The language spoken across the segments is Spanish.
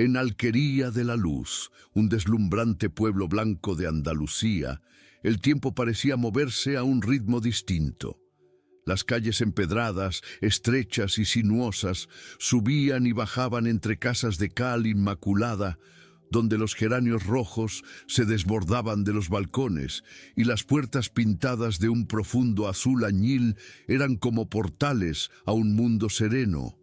En Alquería de la Luz, un deslumbrante pueblo blanco de Andalucía, el tiempo parecía moverse a un ritmo distinto. Las calles empedradas, estrechas y sinuosas, subían y bajaban entre casas de cal inmaculada, donde los geranios rojos se desbordaban de los balcones y las puertas pintadas de un profundo azul añil eran como portales a un mundo sereno.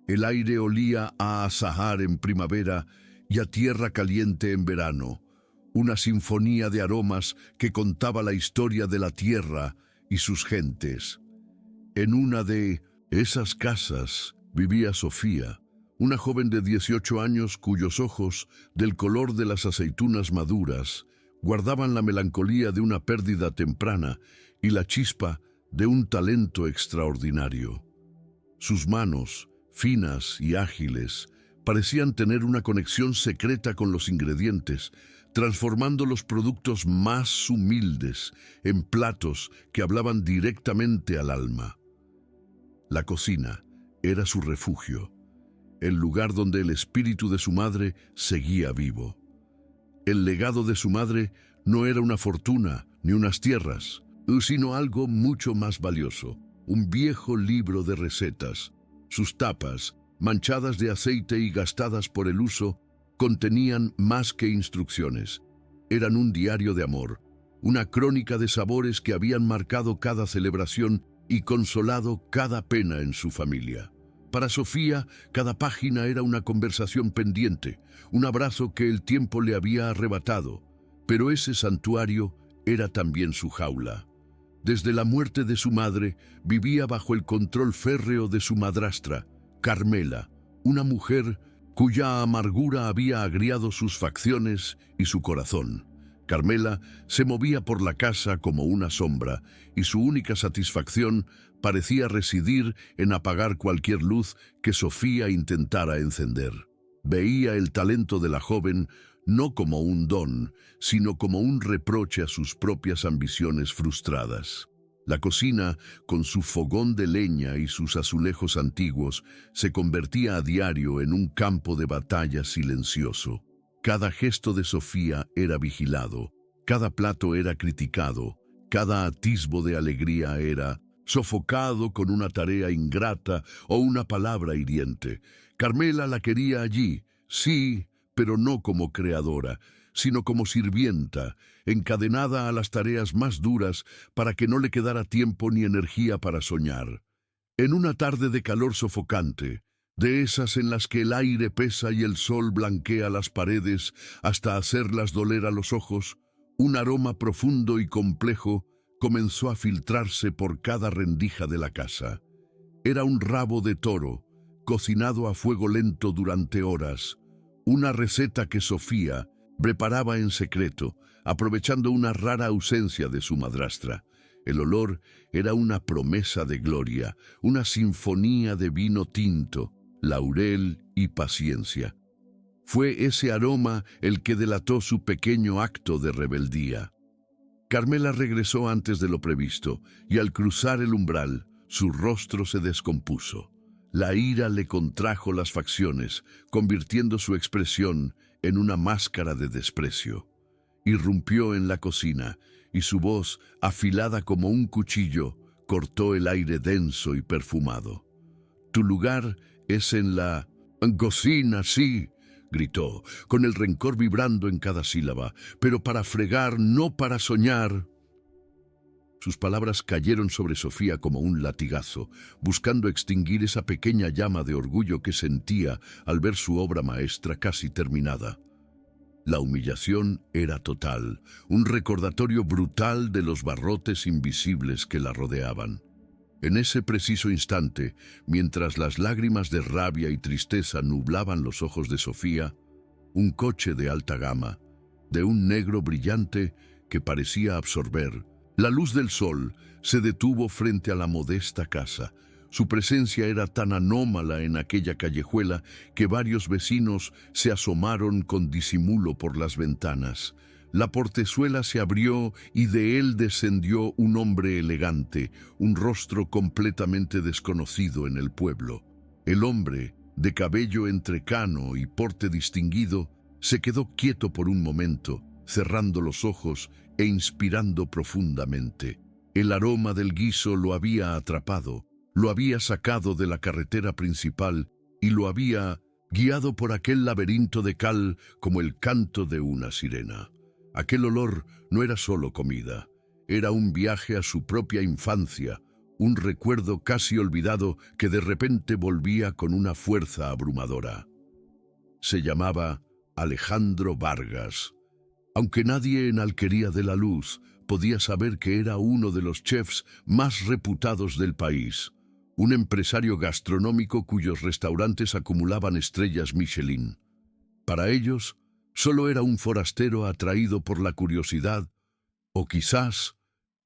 El aire olía a azahar en primavera y a tierra caliente en verano, una sinfonía de aromas que contaba la historia de la tierra y sus gentes. En una de esas casas vivía Sofía, una joven de 18 años cuyos ojos, del color de las aceitunas maduras, guardaban la melancolía de una pérdida temprana y la chispa de un talento extraordinario. Sus manos, finas y ágiles, parecían tener una conexión secreta con los ingredientes, transformando los productos más humildes en platos que hablaban directamente al alma. La cocina era su refugio, el lugar donde el espíritu de su madre seguía vivo. El legado de su madre no era una fortuna ni unas tierras, sino algo mucho más valioso, un viejo libro de recetas. Sus tapas, manchadas de aceite y gastadas por el uso, contenían más que instrucciones. Eran un diario de amor, una crónica de sabores que habían marcado cada celebración y consolado cada pena en su familia. Para Sofía, cada página era una conversación pendiente, un abrazo que el tiempo le había arrebatado, pero ese santuario era también su jaula. Desde la muerte de su madre, vivía bajo el control férreo de su madrastra, Carmela, una mujer cuya amargura había agriado sus facciones y su corazón. Carmela se movía por la casa como una sombra, y su única satisfacción parecía residir en apagar cualquier luz que Sofía intentara encender. Veía el talento de la joven no como un don, sino como un reproche a sus propias ambiciones frustradas. La cocina, con su fogón de leña y sus azulejos antiguos, se convertía a diario en un campo de batalla silencioso. Cada gesto de Sofía era vigilado, cada plato era criticado, cada atisbo de alegría era sofocado con una tarea ingrata o una palabra hiriente. Carmela la quería allí, sí, pero no como creadora, sino como sirvienta, encadenada a las tareas más duras para que no le quedara tiempo ni energía para soñar. En una tarde de calor sofocante, de esas en las que el aire pesa y el sol blanquea las paredes hasta hacerlas doler a los ojos, un aroma profundo y complejo comenzó a filtrarse por cada rendija de la casa. Era un rabo de toro, cocinado a fuego lento durante horas, una receta que Sofía preparaba en secreto, aprovechando una rara ausencia de su madrastra. El olor era una promesa de gloria, una sinfonía de vino tinto, laurel y paciencia. Fue ese aroma el que delató su pequeño acto de rebeldía. Carmela regresó antes de lo previsto, y al cruzar el umbral, su rostro se descompuso. La ira le contrajo las facciones, convirtiendo su expresión en una máscara de desprecio. Irrumpió en la cocina, y su voz, afilada como un cuchillo, cortó el aire denso y perfumado. «Tu lugar es en la cocina, sí», gritó, con el rencor vibrando en cada sílaba, «pero para fregar, no para soñar». Sus palabras cayeron sobre Sofía como un latigazo, buscando extinguir esa pequeña llama de orgullo que sentía al ver su obra maestra casi terminada. La humillación era total, un recordatorio brutal de los barrotes invisibles que la rodeaban. En ese preciso instante, mientras las lágrimas de rabia y tristeza nublaban los ojos de Sofía, un coche de alta gama, de un negro brillante que parecía absorber la luz del sol, se detuvo frente a la modesta casa. Su presencia era tan anómala en aquella callejuela que varios vecinos se asomaron con disimulo por las ventanas. La portezuela se abrió y de él descendió un hombre elegante, un rostro completamente desconocido en el pueblo. El hombre de cabello entrecano y porte distinguido, se quedó quieto por un momento, cerrando los ojos e inspirando profundamente. El aroma del guiso lo había atrapado, lo había sacado de la carretera principal y lo había guiado por aquel laberinto de cal como el canto de una sirena. Aquel olor no era solo comida, era un viaje a su propia infancia, un recuerdo casi olvidado que de repente volvía con una fuerza abrumadora. Se llamaba Alejandro Vargas. Aunque nadie en Alquería de la Luz podía saber que era uno de los chefs más reputados del país, un empresario gastronómico cuyos restaurantes acumulaban estrellas Michelin. Para ellos, solo era un forastero atraído por la curiosidad, o quizás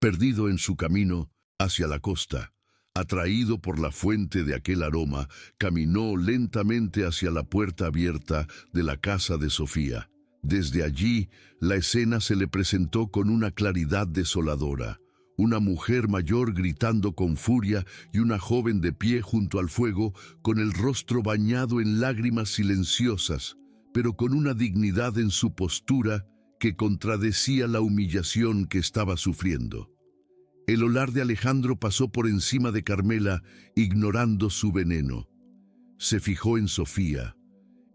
perdido en su camino hacia la costa. Atraído por la fuente de aquel aroma, caminó lentamente hacia la puerta abierta de la casa de Sofía. Desde allí, la escena se le presentó con una claridad desoladora. Una mujer mayor gritando con furia y una joven de pie junto al fuego, con el rostro bañado en lágrimas silenciosas, pero con una dignidad en su postura que contradecía la humillación que estaba sufriendo. El olor de Alejandro pasó por encima de Carmela, ignorando su veneno. Se fijó en Sofía,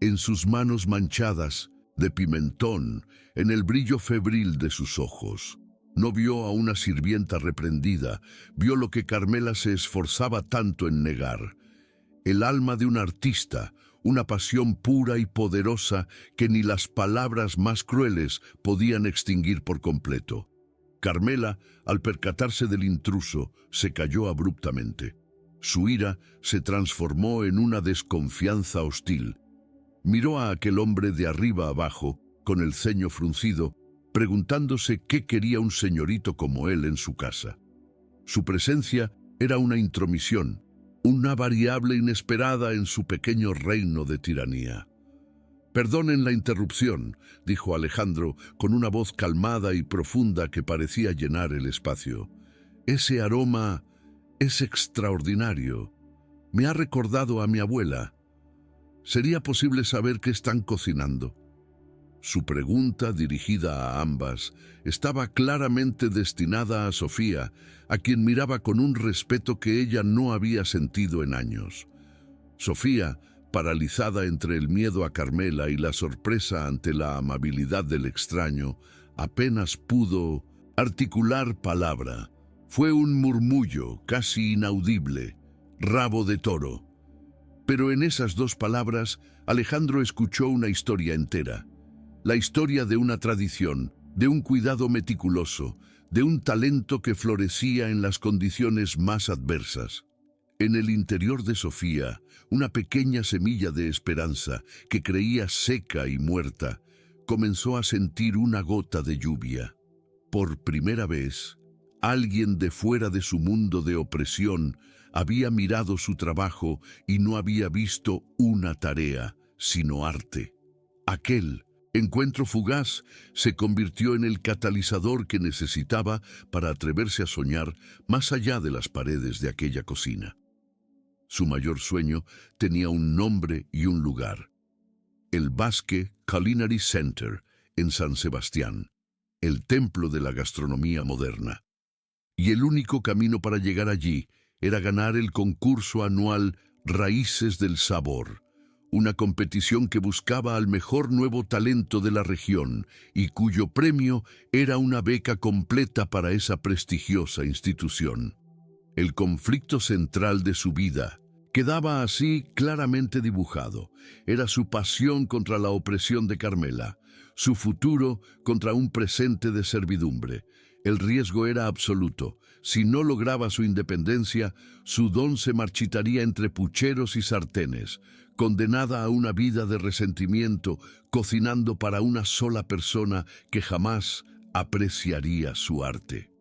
en sus manos manchadas de pimentón, en el brillo febril de sus ojos. No vio a una sirvienta reprendida, vio lo que Carmela se esforzaba tanto en negar. El alma de un artista, una pasión pura y poderosa que ni las palabras más crueles podían extinguir por completo. Carmela, al percatarse del intruso, se calló abruptamente. Su ira se transformó en una desconfianza hostil. Miró a aquel hombre de arriba abajo, con el ceño fruncido, preguntándose qué quería un señorito como él en su casa. Su presencia era una intromisión, una variable inesperada en su pequeño reino de tiranía. «Perdonen la interrupción», dijo Alejandro con una voz calmada y profunda que parecía llenar el espacio. «Ese aroma es extraordinario. Me ha recordado a mi abuela. ¿Sería posible saber qué están cocinando?» Su pregunta, dirigida a ambas, estaba claramente destinada a Sofía, a quien miraba con un respeto que ella no había sentido en años. Sofía, paralizada entre el miedo a Carmela y la sorpresa ante la amabilidad del extraño, apenas pudo articular palabra. Fue un murmullo casi inaudible, rabo de toro. Pero en esas dos palabras, Alejandro escuchó una historia entera. La historia de una tradición, de un cuidado meticuloso, de un talento que florecía en las condiciones más adversas. En el interior de Sofía, una pequeña semilla de esperanza que creía seca y muerta, comenzó a sentir una gota de lluvia. Por primera vez, alguien de fuera de su mundo de opresión había mirado su trabajo y no había visto una tarea, sino arte. Aquel encuentro fugaz se convirtió en el catalizador que necesitaba para atreverse a soñar más allá de las paredes de aquella cocina. Su mayor sueño tenía un nombre y un lugar: el Basque Culinary Center en San Sebastián, el templo de la gastronomía moderna. Y el único camino para llegar allí era ganar el concurso anual Raíces del Sabor, una competición que buscaba al mejor nuevo talento de la región y cuyo premio era una beca completa para esa prestigiosa institución. El conflicto central de su vida quedaba así claramente dibujado. Era su pasión contra la opresión de Carmela, su futuro contra un presente de servidumbre. El riesgo era absoluto. Si no lograba su independencia, su don se marchitaría entre pucheros y sartenes, condenada a una vida de resentimiento, cocinando para una sola persona que jamás apreciaría su arte.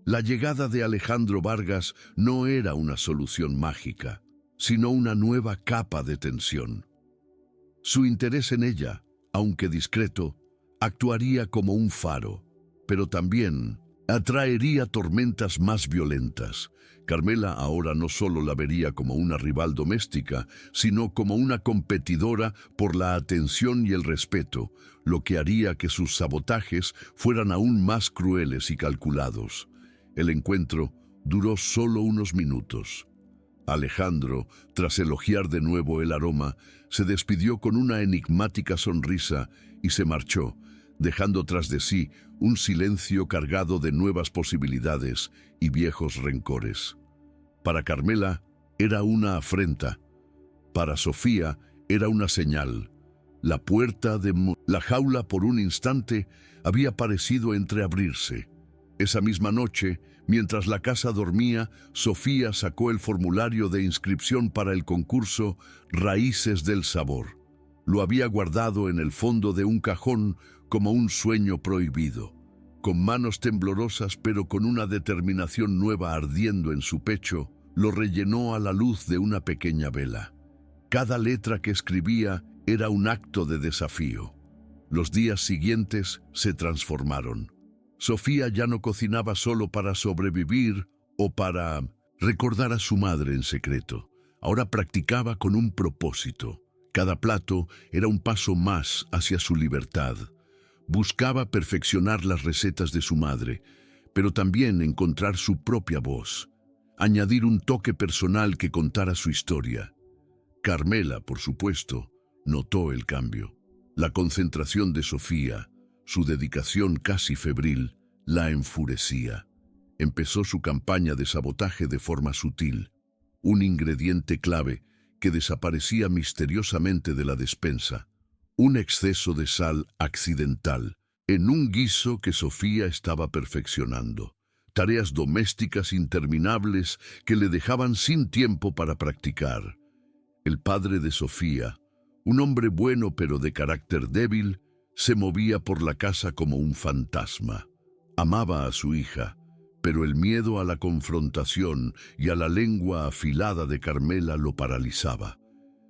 La llegada de Alejandro Vargas no era una solución mágica, sino una nueva capa de tensión. Su interés en ella, aunque discreto, actuaría como un faro, pero también atraería tormentas más violentas. Carmela ahora no solo la vería como una rival doméstica, sino como una competidora por la atención y el respeto, lo que haría que sus sabotajes fueran aún más crueles y calculados. El encuentro duró solo unos minutos. Alejandro, tras elogiar de nuevo el aroma, se despidió con una enigmática sonrisa y se marchó, dejando tras de sí un silencio cargado de nuevas posibilidades y viejos rencores. Para Carmela era una afrenta. Para Sofía era una señal. La puerta de la jaula por un instante había parecido entreabrirse. Esa misma noche, mientras la casa dormía, Sofía sacó el formulario de inscripción para el concurso Raíces del Sabor. Lo había guardado en el fondo de un cajón como un sueño prohibido. Con manos temblorosas pero con una determinación nueva ardiendo en su pecho, lo rellenó a la luz de una pequeña vela. Cada letra que escribía era un acto de desafío. Los días siguientes se transformaron. Sofía ya no cocinaba solo para sobrevivir o para recordar a su madre en secreto. Ahora practicaba con un propósito. Cada plato era un paso más hacia su libertad. Buscaba perfeccionar las recetas de su madre, pero también encontrar su propia voz, añadir un toque personal que contara su historia. Carmela, por supuesto, notó el cambio. La concentración de Sofía, su dedicación casi febril, la enfurecía. Empezó su campaña de sabotaje de forma sutil, un ingrediente clave que desaparecía misteriosamente de la despensa, un exceso de sal accidental, en un guiso que Sofía estaba perfeccionando, tareas domésticas interminables que le dejaban sin tiempo para practicar. El padre de Sofía, un hombre bueno pero de carácter débil, se movía por la casa como un fantasma. Amaba a su hija, pero el miedo a la confrontación y a la lengua afilada de Carmela lo paralizaba.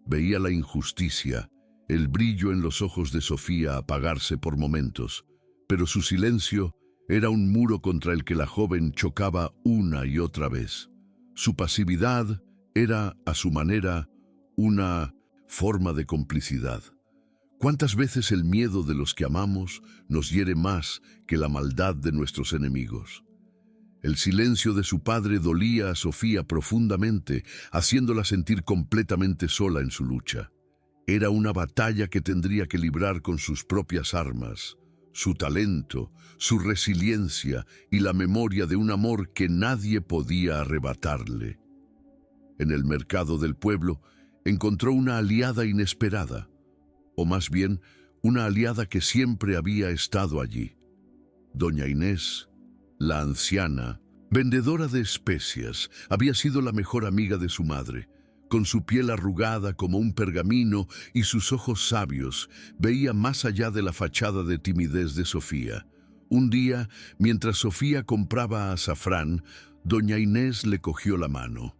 Veía la injusticia, el brillo en los ojos de Sofía apagarse por momentos, pero su silencio era un muro contra el que la joven chocaba una y otra vez. Su pasividad era, a su manera, una forma de complicidad. ¿Cuántas veces el miedo de los que amamos nos hiere más que la maldad de nuestros enemigos? El silencio de su padre dolía a Sofía profundamente, haciéndola sentir completamente sola en su lucha. Era una batalla que tendría que librar con sus propias armas, su talento, su resiliencia y la memoria de un amor que nadie podía arrebatarle. En el mercado del pueblo encontró una aliada inesperada, o más bien, una aliada que siempre había estado allí. Doña Inés, la anciana, vendedora de especias, había sido la mejor amiga de su madre. Con su piel arrugada como un pergamino y sus ojos sabios, veía más allá de la fachada de timidez de Sofía. Un día, mientras Sofía compraba azafrán, doña Inés le cogió la mano.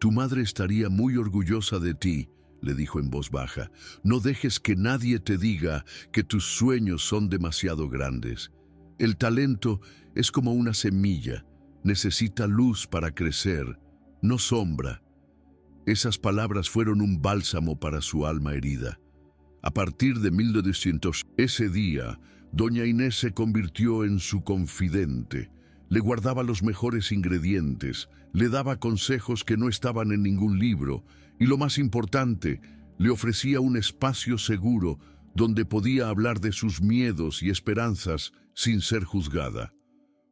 «Tu madre estaría muy orgullosa de ti», le dijo en voz baja. «No dejes que nadie te diga que tus sueños son demasiado grandes. El talento es como una semilla, necesita luz para crecer, no sombra». Esas palabras fueron un bálsamo para su alma herida. A partir de 1900, ese día, doña Inés se convirtió en su confidente. Le guardaba los mejores ingredientes, le daba consejos que no estaban en ningún libro y, lo más importante, le ofrecía un espacio seguro donde podía hablar de sus miedos y esperanzas sin ser juzgada.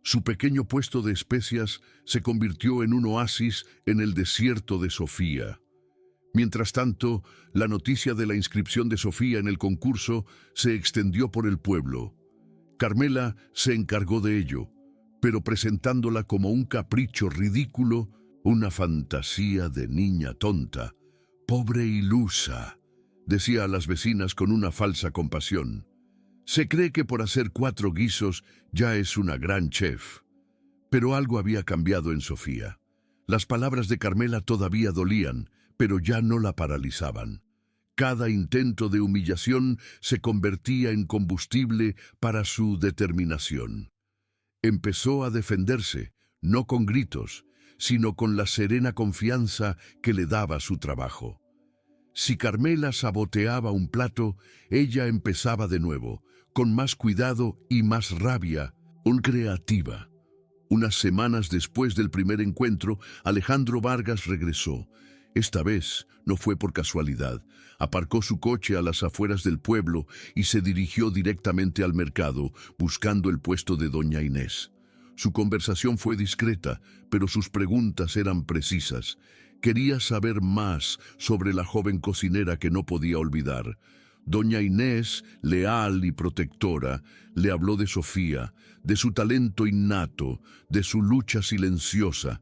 Su pequeño puesto de especias se convirtió en un oasis en el desierto de Sofía. Mientras tanto, la noticia de la inscripción de Sofía en el concurso se extendió por el pueblo. Carmela se encargó de ello, pero presentándola como un capricho ridículo, una fantasía de niña tonta. «Pobre ilusa», decía a las vecinas con una falsa compasión. «Se cree que por hacer 4 guisos ya es una gran chef». Pero algo había cambiado en Sofía. Las palabras de Carmela todavía dolían, pero ya no la paralizaban. Cada intento de humillación se convertía en combustible para su determinación. Empezó a defenderse, no con gritos, sino con la serena confianza que le daba su trabajo. Si Carmela saboteaba un plato, ella empezaba de nuevo, con más cuidado y más rabia, creativa. Unas semanas después del primer encuentro, Alejandro Vargas regresó. Esta vez no fue por casualidad. Aparcó su coche a las afueras del pueblo y se dirigió directamente al mercado, buscando el puesto de doña Inés. Su conversación fue discreta, pero sus preguntas eran precisas. Quería saber más sobre la joven cocinera que no podía olvidar. Doña Inés, leal y protectora, le habló de Sofía, de su talento innato, de su lucha silenciosa.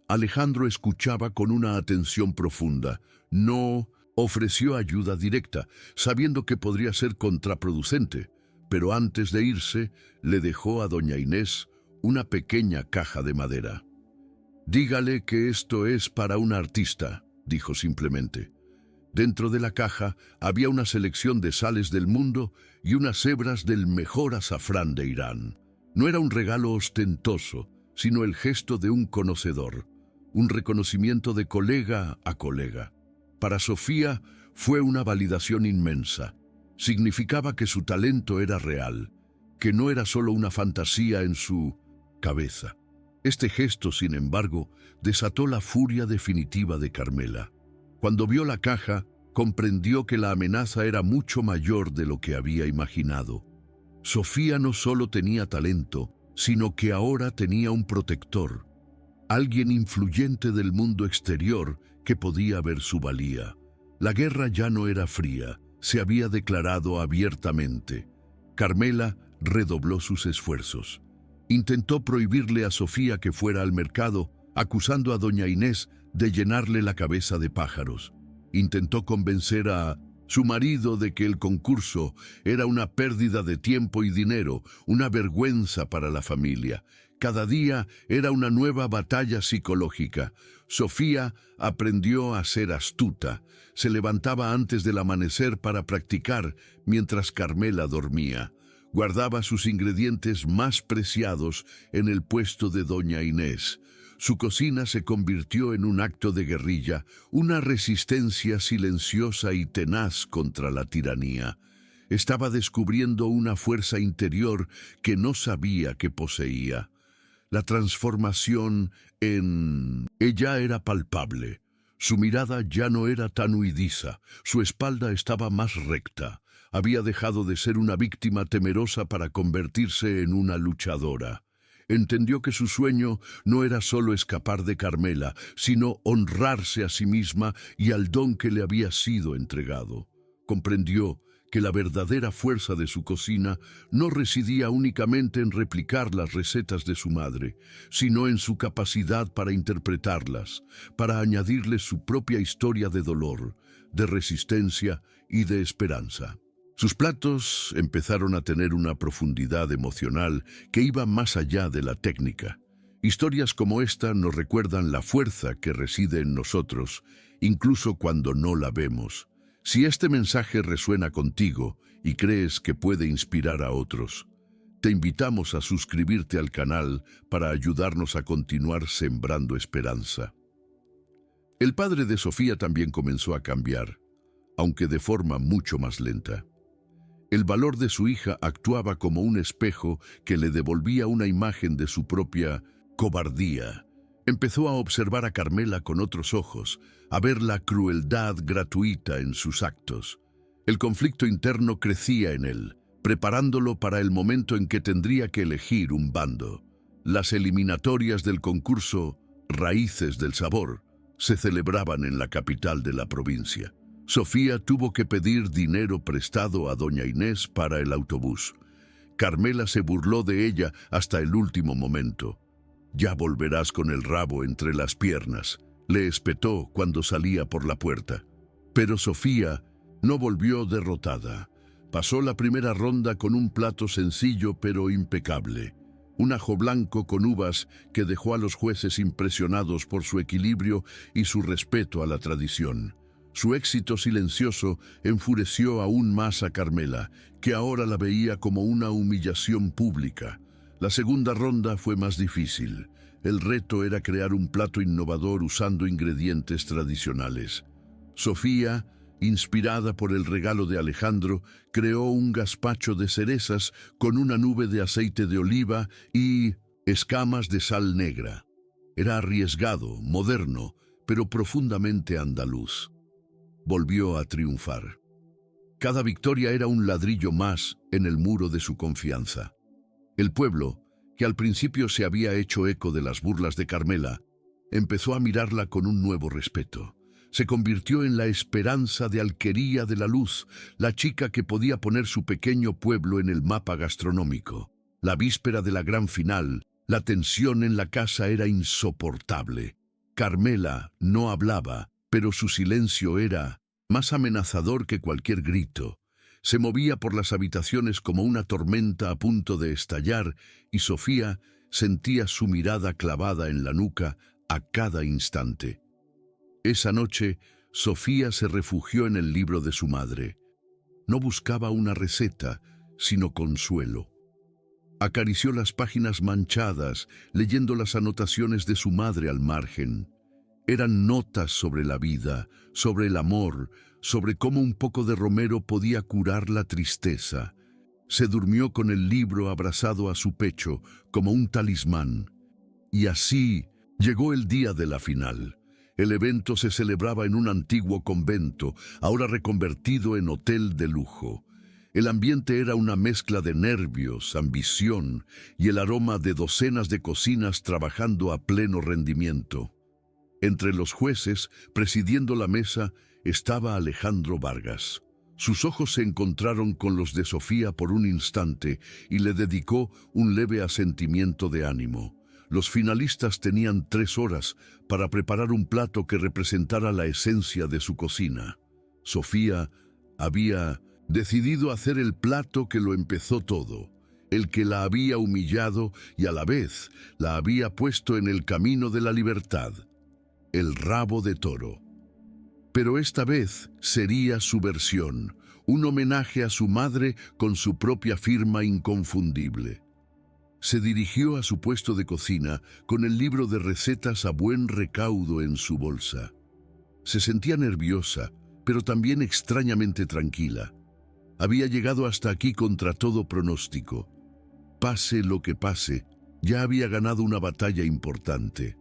Alejandro escuchaba con una atención profunda. No ofreció ayuda directa, sabiendo que podría ser contraproducente, pero antes de irse, le dejó a doña Inés una pequeña caja de madera. «Dígale que esto es para un artista», dijo simplemente. Dentro de la caja había una selección de sales del mundo y unas hebras del mejor azafrán de Irán. No era un regalo ostentoso, sino el gesto de un conocedor, un reconocimiento de colega a colega. Para Sofía fue una validación inmensa. Significaba que su talento era real, que no era solo una fantasía en su cabeza. Este gesto, sin embargo, desató la furia definitiva de Carmela. Cuando vio la caja, comprendió que la amenaza era mucho mayor de lo que había imaginado. Sofía no solo tenía talento, sino que ahora tenía un protector, alguien influyente del mundo exterior que podía ver su valía. La guerra ya no era fría, se había declarado abiertamente. Carmela redobló sus esfuerzos. Intentó prohibirle a Sofía que fuera al mercado, acusando a doña Inés de llenarle la cabeza de pájaros. Intentó convencer a su marido de que el concurso era una pérdida de tiempo y dinero, una vergüenza para la familia. Cada día era una nueva batalla psicológica. Sofía aprendió a ser astuta. Se levantaba antes del amanecer para practicar mientras Carmela dormía. Guardaba sus ingredientes más preciados en el puesto de doña Inés. Su cocina se convirtió en un acto de guerrilla, una resistencia silenciosa y tenaz contra la tiranía. Estaba descubriendo una fuerza interior que no sabía que poseía. La transformación en ella era palpable. Su mirada ya no era tan huidiza, su espalda estaba más recta. Había dejado de ser una víctima temerosa para convertirse en una luchadora. Entendió que su sueño no era solo escapar de Carmela, sino honrarse a sí misma y al don que le había sido entregado. Comprendió que la verdadera fuerza de su cocina no residía únicamente en replicar las recetas de su madre, sino en su capacidad para interpretarlas, para añadirle su propia historia de dolor, de resistencia y de esperanza. Sus platos empezaron a tener una profundidad emocional que iba más allá de la técnica. Historias como esta nos recuerdan la fuerza que reside en nosotros, incluso cuando no la vemos. Si este mensaje resuena contigo y crees que puede inspirar a otros, te invitamos a suscribirte al canal para ayudarnos a continuar sembrando esperanza. El padre de Sofía también comenzó a cambiar, aunque de forma mucho más lenta. El valor de su hija actuaba como un espejo que le devolvía una imagen de su propia cobardía. Empezó a observar a Carmela con otros ojos, a ver la crueldad gratuita en sus actos. El conflicto interno crecía en él, preparándolo para el momento en que tendría que elegir un bando. Las eliminatorias del concurso Raíces del Sabor se celebraban en la capital de la provincia. Sofía tuvo que pedir dinero prestado a doña Inés para el autobús. Carmela se burló de ella hasta el último momento. «Ya volverás con el rabo entre las piernas», le espetó cuando salía por la puerta. Pero Sofía no volvió derrotada. Pasó la primera ronda con un plato sencillo pero impecable. Un ajo blanco con uvas que dejó a los jueces impresionados por su equilibrio y su respeto a la tradición. Su éxito silencioso enfureció aún más a Carmela, que ahora la veía como una humillación pública. La segunda ronda fue más difícil. El reto era crear un plato innovador usando ingredientes tradicionales. Sofía, inspirada por el regalo de Alejandro, creó un gazpacho de cerezas con una nube de aceite de oliva y escamas de sal negra. Era arriesgado, moderno, pero profundamente andaluz. Volvió a triunfar. Cada victoria era un ladrillo más en el muro de su confianza. El pueblo, que al principio se había hecho eco de las burlas de Carmela, empezó a mirarla con un nuevo respeto. Se convirtió en la esperanza de Alquería de la Luz, la chica que podía poner su pequeño pueblo en el mapa gastronómico. La víspera de la gran final, la tensión en la casa era insoportable. Carmela no hablaba, pero su silencio era más amenazador que cualquier grito. Se movía por las habitaciones como una tormenta a punto de estallar y Sofía sentía su mirada clavada en la nuca a cada instante. Esa noche, Sofía se refugió en el libro de su madre. No buscaba una receta, sino consuelo. Acarició las páginas manchadas, leyendo las anotaciones de su madre al margen. Eran notas sobre la vida, sobre el amor, sobre cómo un poco de romero podía curar la tristeza. Se durmió con el libro abrazado a su pecho, como un talismán. Y así llegó el día de la final. El evento se celebraba en un antiguo convento, ahora reconvertido en hotel de lujo. El ambiente era una mezcla de nervios, ambición y el aroma de docenas de cocinas trabajando a pleno rendimiento. Entre los jueces, presidiendo la mesa, estaba Alejandro Vargas. Sus ojos se encontraron con los de Sofía por un instante y le dedicó un leve asentimiento de ánimo. Los finalistas tenían 3 horas para preparar un plato que representara la esencia de su cocina. Sofía había decidido hacer el plato que lo empezó todo, el que la había humillado y a la vez la había puesto en el camino de la libertad. El rabo de toro. Pero esta vez sería su versión, un homenaje a su madre con su propia firma inconfundible. Se dirigió a su puesto de cocina con el libro de recetas a buen recaudo en su bolsa. Se sentía nerviosa, pero también extrañamente tranquila. Había llegado hasta aquí contra todo pronóstico. Pase lo que pase, ya había ganado una batalla importante.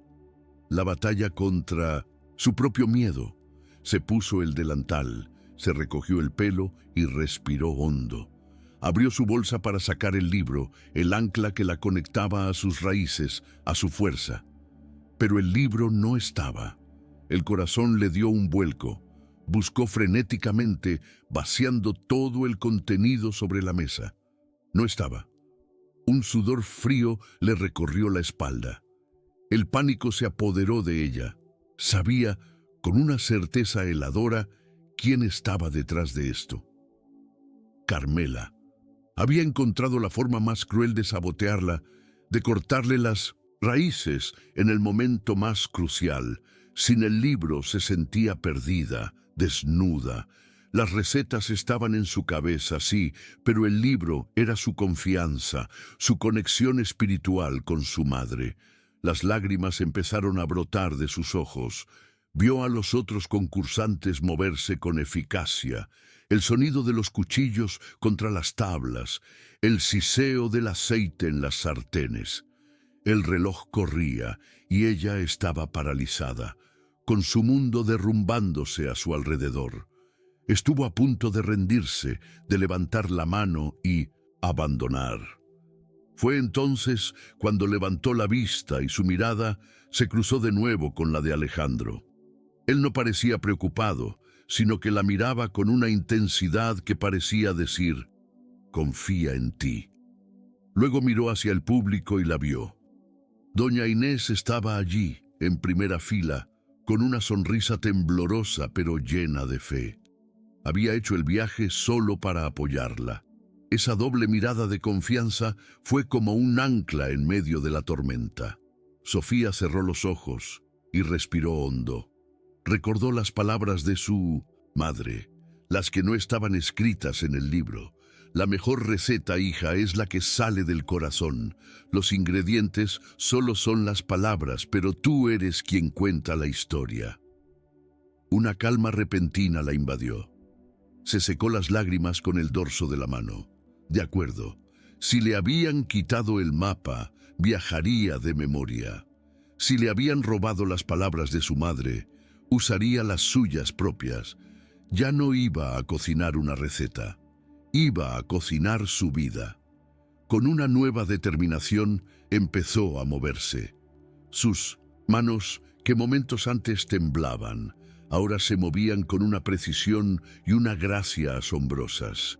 La batalla contra su propio miedo. Se puso el delantal, se recogió el pelo y respiró hondo. Abrió su bolsa para sacar el libro, el ancla que la conectaba a sus raíces, a su fuerza. Pero el libro no estaba. El corazón le dio un vuelco. Buscó frenéticamente, vaciando todo el contenido sobre la mesa. No estaba. Un sudor frío le recorrió la espalda. El pánico se apoderó de ella. Sabía, con una certeza heladora, quién estaba detrás de esto. Carmela. Había encontrado la forma más cruel de sabotearla, de cortarle las raíces en el momento más crucial. Sin el libro se sentía perdida, desnuda. Las recetas estaban en su cabeza, sí, pero el libro era su confianza, su conexión espiritual con su madre. Las lágrimas empezaron a brotar de sus ojos. Vio a los otros concursantes moverse con eficacia, el sonido de los cuchillos contra las tablas, el siseo del aceite en las sartenes. El reloj corría y ella estaba paralizada, con su mundo derrumbándose a su alrededor. Estuvo a punto de rendirse, de levantar la mano y abandonar. Fue entonces cuando levantó la vista y su mirada se cruzó de nuevo con la de Alejandro. Él no parecía preocupado, sino que la miraba con una intensidad que parecía decir, confía en ti. Luego miró hacia el público y la vio. Doña Inés estaba allí, en primera fila, con una sonrisa temblorosa pero llena de fe. Había hecho el viaje solo para apoyarla. Esa doble mirada de confianza fue como un ancla en medio de la tormenta. Sofía cerró los ojos y respiró hondo. Recordó las palabras de su madre, las que no estaban escritas en el libro, La mejor receta, hija, es la que sale del corazón. Los ingredientes solo son las palabras, pero tú eres quien cuenta la historia. Una calma repentina la invadió. Se secó las lágrimas con el dorso de la mano. De acuerdo, si le habían quitado el mapa, viajaría de memoria. Si le habían robado las palabras de su madre, usaría las suyas propias. Ya no iba a cocinar una receta, iba a cocinar su vida. Con una nueva determinación empezó a moverse. Sus manos, que momentos antes temblaban, ahora se movían con una precisión y una gracia asombrosas.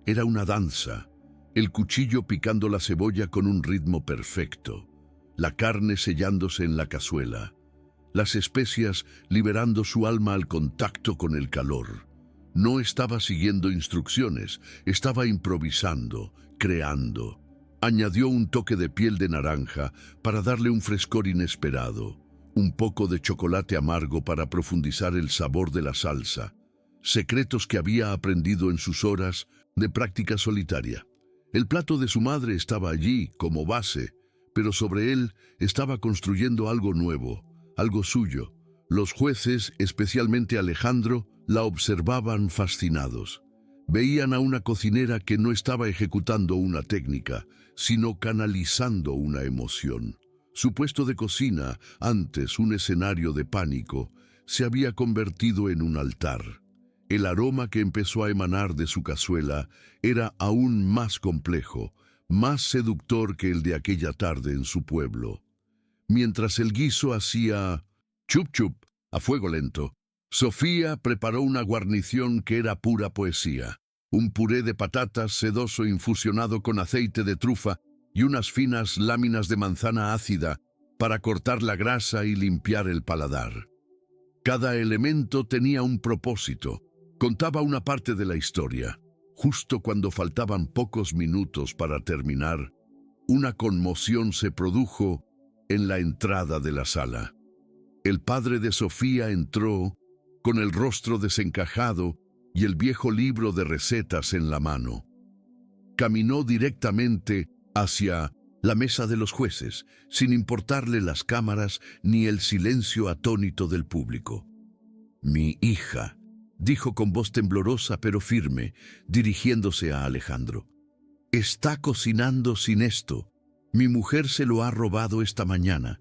Era una danza, el cuchillo picando la cebolla con un ritmo perfecto, la carne sellándose en la cazuela, las especias liberando su alma al contacto con el calor. No estaba siguiendo instrucciones, estaba improvisando, creando. Añadió un toque de piel de naranja para darle un frescor inesperado, un poco de chocolate amargo para profundizar el sabor de la salsa, secretos que había aprendido en sus horas de práctica solitaria. El plato de su madre estaba allí como base, pero sobre él estaba construyendo algo nuevo, algo suyo. Los jueces, especialmente Alejandro, la observaban fascinados. Veían a una cocinera que no estaba ejecutando una técnica, sino canalizando una emoción. Su puesto de cocina, antes un escenario de pánico, se había convertido en un altar. El aroma que empezó a emanar de su cazuela era aún más complejo, más seductor que el de aquella tarde en su pueblo. Mientras el guiso hacía chup chup a fuego lento, Sofía preparó una guarnición que era pura poesía. Un puré de patatas sedoso infusionado con aceite de trufa y unas finas láminas de manzana ácida para cortar la grasa y limpiar el paladar. Cada elemento tenía un propósito, contaba una parte de la historia. Justo cuando faltaban pocos minutos para terminar, una conmoción se produjo en la entrada de la sala. El padre de Sofía entró con el rostro desencajado y el viejo libro de recetas en la mano. Caminó directamente hacia la mesa de los jueces, sin importarle las cámaras ni el silencio atónito del público. «Mi hija», dijo con voz temblorosa pero firme, dirigiéndose a Alejandro. «Está cocinando sin esto. Mi mujer se lo ha robado esta mañana.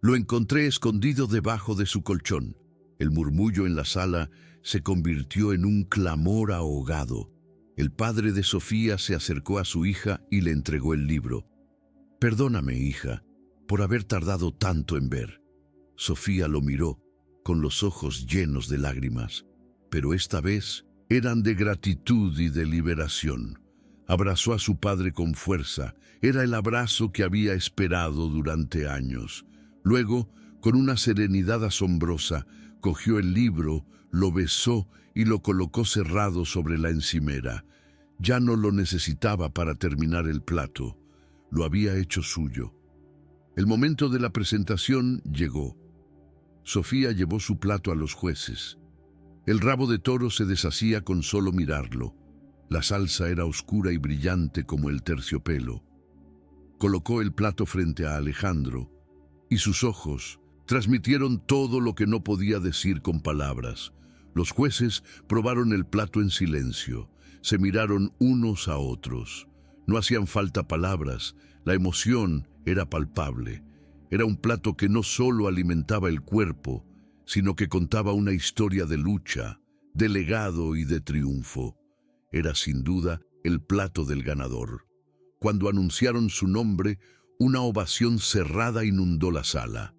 Lo encontré escondido debajo de su colchón». El murmullo en la sala se convirtió en un clamor ahogado. El padre de Sofía se acercó a su hija y le entregó el libro. «Perdóname, hija, por haber tardado tanto en ver». Sofía lo miró, con los ojos llenos de lágrimas, pero esta vez eran de gratitud y de liberación. Abrazó a su padre con fuerza. Era el abrazo que había esperado durante años. Luego, con una serenidad asombrosa, cogió el libro, lo besó y lo colocó cerrado sobre la encimera. Ya no lo necesitaba para terminar el plato. Lo había hecho suyo. El momento de la presentación llegó. Sofía llevó su plato a los jueces. El rabo de toro se deshacía con solo mirarlo. La salsa era oscura y brillante como el terciopelo. Colocó el plato frente a Alejandro y sus ojos transmitieron todo lo que no podía decir con palabras. Los jueces probaron el plato en silencio, se miraron unos a otros. No hacían falta palabras, la emoción era palpable. Era un plato que no solo alimentaba el cuerpo, sino que contaba una historia de lucha, de legado y de triunfo. Era sin duda el plato del ganador. Cuando anunciaron su nombre, una ovación cerrada inundó la sala.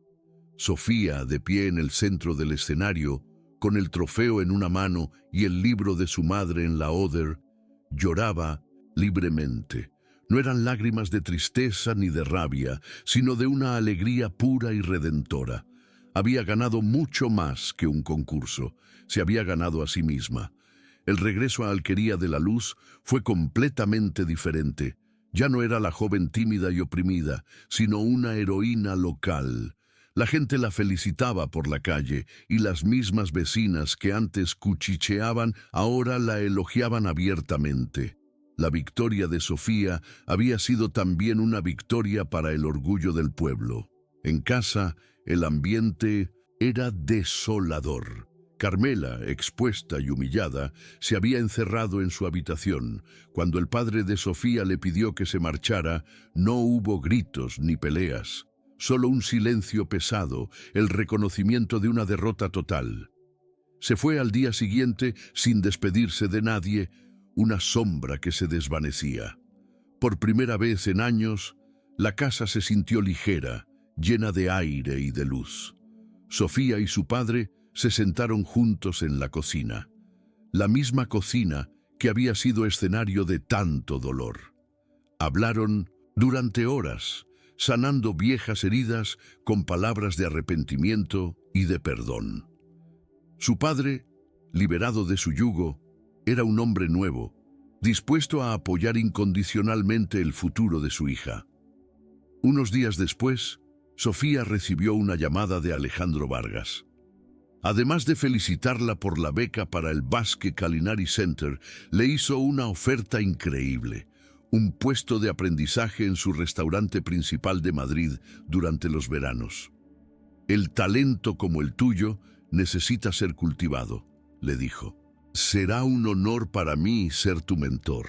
Sofía, de pie en el centro del escenario, con el trofeo en una mano y el libro de su madre en la otra, lloraba libremente. No eran lágrimas de tristeza ni de rabia, sino de una alegría pura y redentora. Había ganado mucho más que un concurso. Se había ganado a sí misma. El regreso a Alquería de la Luz fue completamente diferente. Ya no era la joven tímida y oprimida, sino una heroína local. La gente la felicitaba por la calle y las mismas vecinas que antes cuchicheaban ahora la elogiaban abiertamente. La victoria de Sofía había sido también una victoria para el orgullo del pueblo. En casa, el ambiente era desolador. Carmela, expuesta y humillada, se había encerrado en su habitación. Cuando el padre de Sofía le pidió que se marchara, no hubo gritos ni peleas, solo un silencio pesado, el reconocimiento de una derrota total. Se fue al día siguiente sin despedirse de nadie, una sombra que se desvanecía. Por primera vez en años, la casa se sintió ligera, llena de aire y de luz. Sofía y su padre se sentaron juntos en la cocina, la misma cocina que había sido escenario de tanto dolor. Hablaron durante horas, sanando viejas heridas con palabras de arrepentimiento y de perdón. Su padre, liberado de su yugo, era un hombre nuevo, dispuesto a apoyar incondicionalmente el futuro de su hija. Unos días después, Sofía recibió una llamada de Alejandro Vargas. Además de felicitarla por la beca para el Basque Culinary Center, le hizo una oferta increíble, un puesto de aprendizaje en su restaurante principal de Madrid durante los veranos. El talento como el tuyo necesita ser cultivado, le dijo. Será un honor para mí ser tu mentor.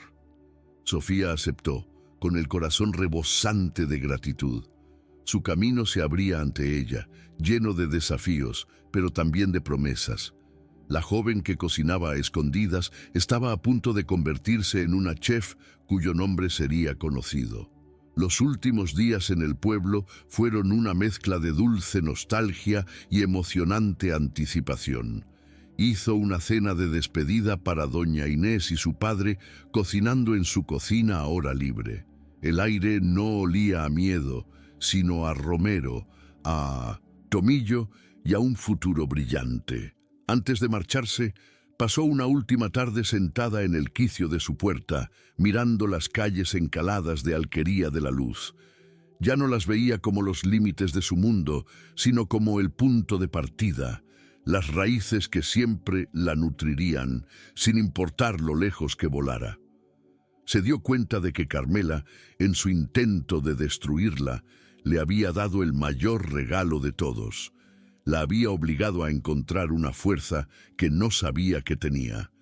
Sofía aceptó, con el corazón rebosante de gratitud. Su camino se abría ante ella, lleno de desafíos, pero también de promesas. La joven que cocinaba a escondidas estaba a punto de convertirse en una chef cuyo nombre sería conocido. Los últimos días en el pueblo fueron una mezcla de dulce nostalgia y emocionante anticipación. Hizo una cena de despedida para doña Inés y su padre, cocinando en su cocina a hora libre. El aire no olía a miedo, sino a romero, a tomillo y a un futuro brillante. Antes de marcharse, pasó una última tarde sentada en el quicio de su puerta, mirando las calles encaladas de Alquería de la Luz. Ya no las veía como los límites de su mundo, sino como el punto de partida, las raíces que siempre la nutrirían, sin importar lo lejos que volara. Se dio cuenta de que Carmela, en su intento de destruirla, le había dado el mayor regalo de todos. La había obligado a encontrar una fuerza que no sabía que tenía.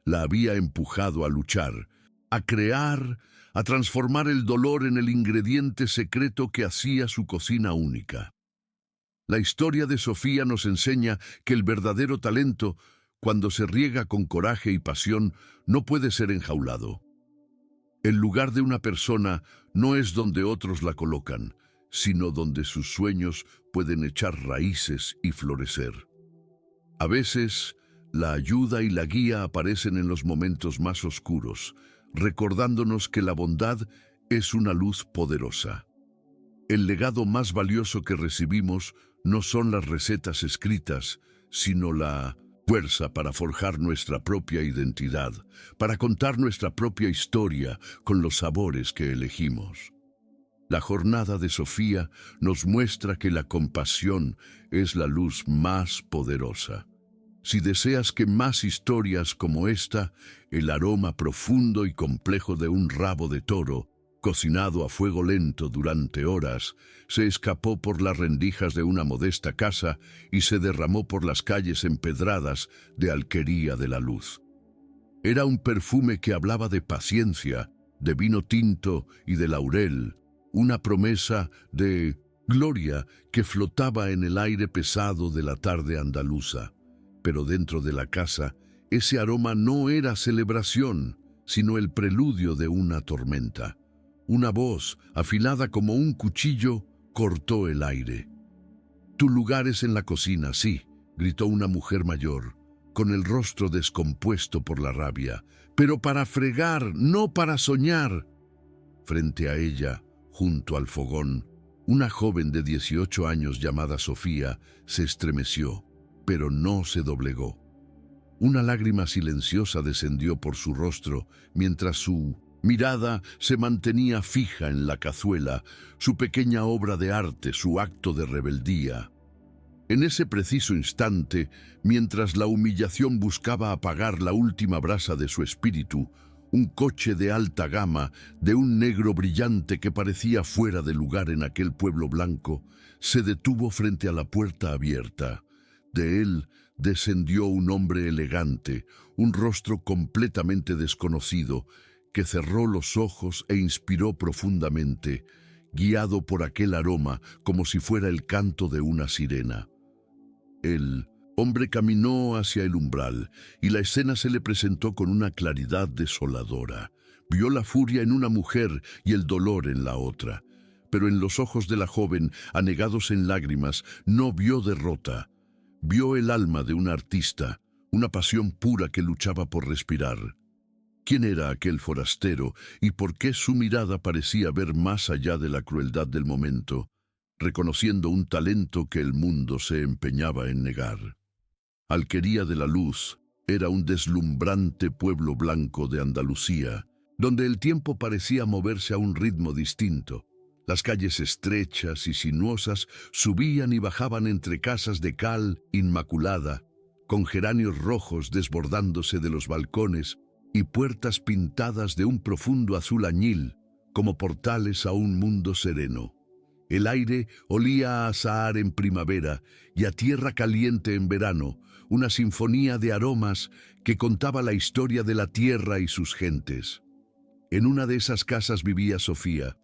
La había empujado a luchar, a crear, a transformar el dolor en el ingrediente secreto que hacía su cocina única. La historia de Sofía nos enseña que el verdadero talento, cuando se riega con coraje y pasión, no puede ser enjaulado. El lugar de una persona no es donde otros la colocan, sino donde sus sueños pueden echar raíces y florecer. A veces, la ayuda y la guía aparecen en los momentos más oscuros, recordándonos que la bondad es una luz poderosa. El legado más valioso que recibimos no son las recetas escritas, sino la fuerza para forjar nuestra propia identidad, para contar nuestra propia historia con los sabores que elegimos. La jornada de Sofía nos muestra que la compasión es la luz más poderosa. Si deseas que más historias como esta, el aroma profundo y complejo de un rabo de toro, cocinado a fuego lento durante horas, se escapó por las rendijas de una modesta casa y se derramó por las calles empedradas de Alquería de la Luz. Era un perfume que hablaba de paciencia, de vino tinto y de laurel, una promesa de gloria que flotaba en el aire pesado de la tarde andaluza. Pero dentro de la casa, ese aroma no era celebración, sino el preludio de una tormenta. Una voz, afilada como un cuchillo, cortó el aire. «Tu lugar es en la cocina, sí», gritó una mujer mayor, con el rostro descompuesto por la rabia, «pero para fregar, no para soñar». Frente a ella, junto al fogón, una joven de 18 años llamada Sofía se estremeció, pero no se doblegó. Una lágrima silenciosa descendió por su rostro mientras su mirada se mantenía fija en la cazuela, su pequeña obra de arte, su acto de rebeldía. En ese preciso instante, mientras la humillación buscaba apagar la última brasa de su espíritu, Un coche de alta gama, de un negro brillante que parecía fuera de lugar en aquel pueblo blanco, se detuvo frente a la puerta abierta. De él descendió un hombre elegante, un rostro completamente desconocido, que cerró los ojos e inspiró profundamente, guiado por aquel aroma como si fuera el canto de una sirena. El hombre caminó hacia el umbral y la escena se le presentó con una claridad desoladora. Vio la furia en una mujer y el dolor en la otra, pero en los ojos de la joven, anegados en lágrimas, no vio derrota. Vio el alma de un artista, una pasión pura que luchaba por respirar. ¿Quién era aquel forastero y por qué su mirada parecía ver más allá de la crueldad del momento, reconociendo un talento que el mundo se empeñaba en negar? Alquería de la Luz era un deslumbrante pueblo blanco de Andalucía, donde el tiempo parecía moverse a un ritmo distinto. Las calles estrechas y sinuosas subían y bajaban entre casas de cal inmaculada, con geranios rojos desbordándose de los balcones y puertas pintadas de un profundo azul añil, como portales a un mundo sereno. El aire olía a azahar en primavera y a tierra caliente en verano, una sinfonía de aromas que contaba la historia de la tierra y sus gentes. En una de esas casas vivía Sofía.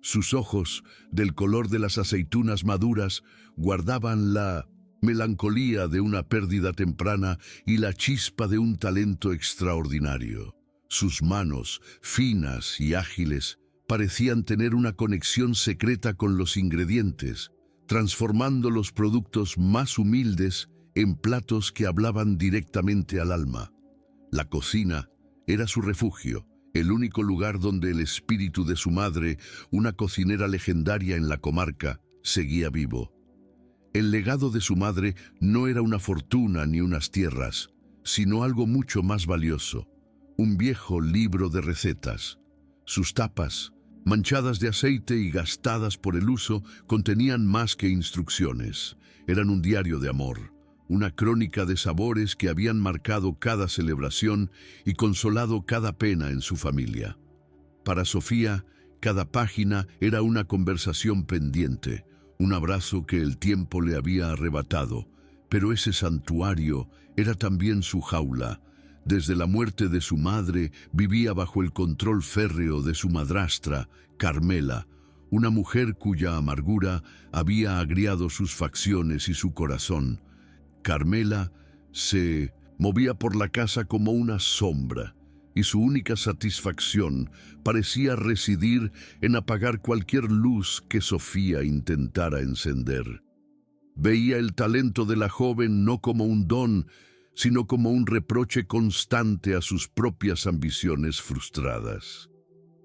Sus ojos, del color de las aceitunas maduras, guardaban la melancolía de una pérdida temprana y la chispa de un talento extraordinario. Sus manos, finas y ágiles, parecían tener una conexión secreta con los ingredientes, transformando los productos más humildes en platos que hablaban directamente al alma. La cocina era su refugio, el único lugar donde el espíritu de su madre, una cocinera legendaria en la comarca, seguía vivo. El legado de su madre no era una fortuna ni unas tierras, sino algo mucho más valioso, un viejo libro de recetas. Sus tapas, manchadas de aceite y gastadas por el uso, contenían más que instrucciones. Eran un diario de amor, una crónica de sabores que habían marcado cada celebración y consolado cada pena en su familia. Para Sofía, cada página era una conversación pendiente, un abrazo que el tiempo le había arrebatado, pero ese santuario era también su jaula. Desde la muerte de su madre vivía bajo el control férreo de su madrastra, Carmela, una mujer cuya amargura había agriado sus facciones y su corazón. Carmela se movía por la casa como una sombra, y su única satisfacción parecía residir en apagar cualquier luz que Sofía intentara encender. Veía el talento de la joven no como un don, sino como un reproche constante a sus propias ambiciones frustradas.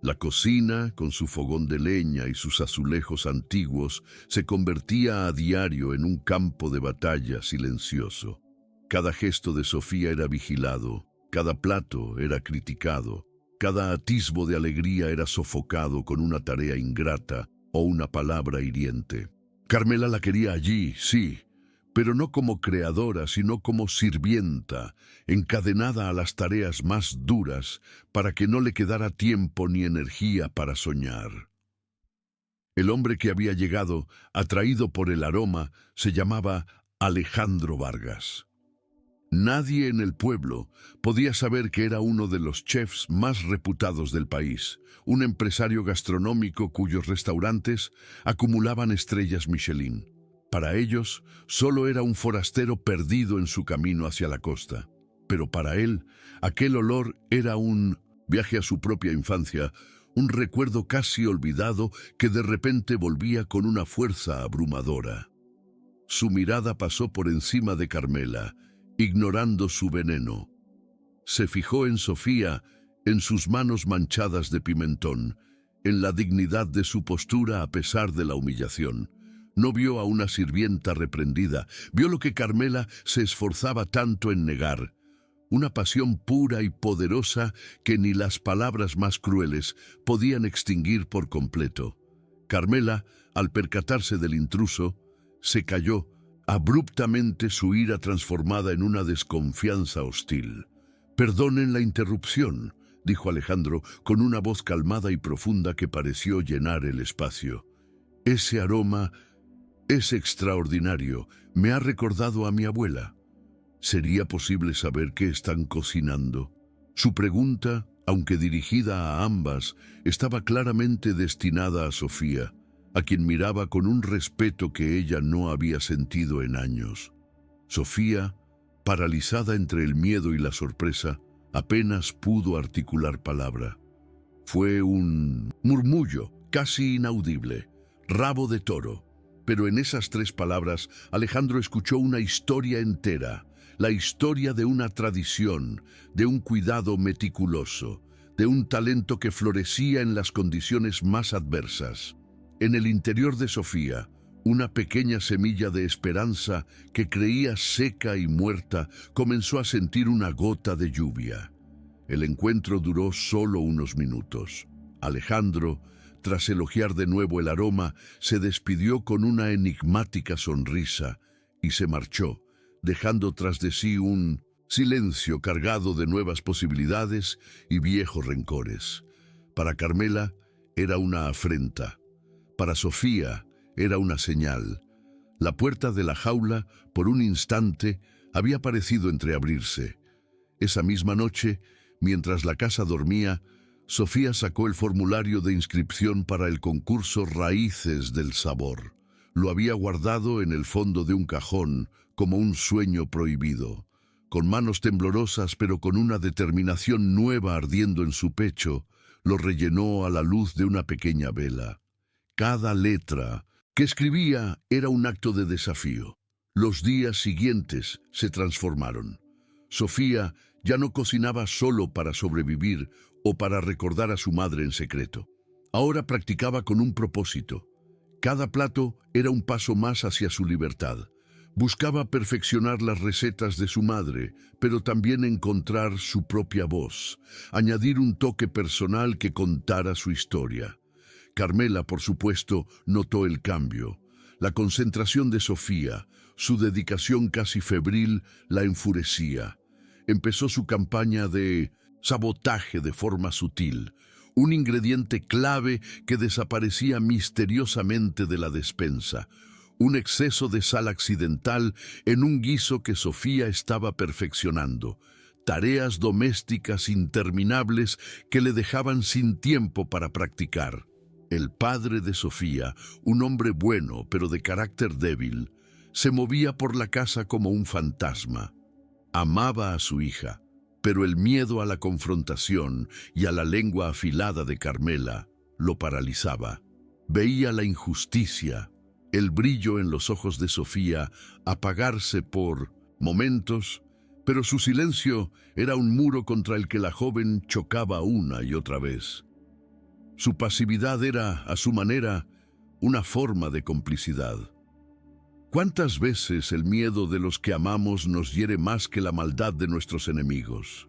La cocina, con su fogón de leña y sus azulejos antiguos, se convertía a diario en un campo de batalla silencioso. Cada gesto de Sofía era vigilado, cada plato era criticado, cada atisbo de alegría era sofocado con una tarea ingrata o una palabra hiriente. Carmela la quería allí, sí, pero no como creadora, sino como sirvienta, encadenada a las tareas más duras para que no le quedara tiempo ni energía para soñar. El hombre que había llegado, atraído por el aroma, se llamaba Alejandro Vargas. Nadie en el pueblo podía saber que era uno de los chefs más reputados del país, un empresario gastronómico cuyos restaurantes acumulaban estrellas Michelin. Para ellos, solo era un forastero perdido en su camino hacia la costa. Pero para él, aquel olor era un viaje a su propia infancia, un recuerdo casi olvidado que de repente volvía con una fuerza abrumadora. Su mirada pasó por encima de Carmela, ignorando su veneno. Se fijó en Sofía, en sus manos manchadas de pimentón, en la dignidad de su postura a pesar de la humillación. No vio a una sirvienta reprendida, vio lo que Carmela se esforzaba tanto en negar, una pasión pura y poderosa que ni las palabras más crueles podían extinguir por completo. Carmela, al percatarse del intruso, se calló, abruptamente su ira transformada en una desconfianza hostil. «Perdonen la interrupción», dijo Alejandro con una voz calmada y profunda que pareció llenar el espacio. Ese aroma es extraordinario. Me ha recordado a mi abuela. ¿Sería posible saber qué están cocinando? Su pregunta, aunque dirigida a ambas, estaba claramente destinada a Sofía, a quien miraba con un respeto que ella no había sentido en años. Sofía, paralizada entre el miedo y la sorpresa, apenas pudo articular palabra. Fue un murmullo casi inaudible, rabo de toro. Pero en esas 3 palabras, Alejandro escuchó una historia entera, la historia de una tradición, de un cuidado meticuloso, de un talento que florecía en las condiciones más adversas. En el interior de Sofía, una pequeña semilla de esperanza que creía seca y muerta comenzó a sentir una gota de lluvia. El encuentro duró solo unos minutos. Alejandro, tras elogiar de nuevo el aroma, se despidió con una enigmática sonrisa y se marchó, dejando tras de sí un silencio cargado de nuevas posibilidades y viejos rencores. Para Carmela era una afrenta. Para Sofía era una señal. La puerta de la jaula, por un instante, había parecido entreabrirse. Esa misma noche, mientras la casa dormía, Sofía sacó el formulario de inscripción para el concurso Raíces del Sabor. Lo había guardado en el fondo de un cajón, como un sueño prohibido. Con manos temblorosas, pero con una determinación nueva ardiendo en su pecho, lo rellenó a la luz de una pequeña vela. Cada letra que escribía era un acto de desafío. Los días siguientes se transformaron. Sofía ya no cocinaba solo para sobrevivir o para recordar a su madre en secreto. Ahora practicaba con un propósito. Cada plato era un paso más hacia su libertad. Buscaba perfeccionar las recetas de su madre, pero también encontrar su propia voz, añadir un toque personal que contara su historia. Carmela, por supuesto, notó el cambio. La concentración de Sofía, su dedicación casi febril, la enfurecía. Empezó su campaña de sabotaje de forma sutil, un ingrediente clave que desaparecía misteriosamente de la despensa, un exceso de sal accidental en un guiso que Sofía estaba perfeccionando, tareas domésticas interminables que le dejaban sin tiempo para practicar. El padre de Sofía, un hombre bueno pero de carácter débil, se movía por la casa como un fantasma. Amaba a su hija, pero el miedo a la confrontación y a la lengua afilada de Carmela lo paralizaba. Veía la injusticia, el brillo en los ojos de Sofía apagarse por momentos, pero su silencio era un muro contra el que la joven chocaba una y otra vez. Su pasividad era, a su manera, una forma de complicidad. ¿Cuántas veces el miedo de los que amamos nos hiere más que la maldad de nuestros enemigos?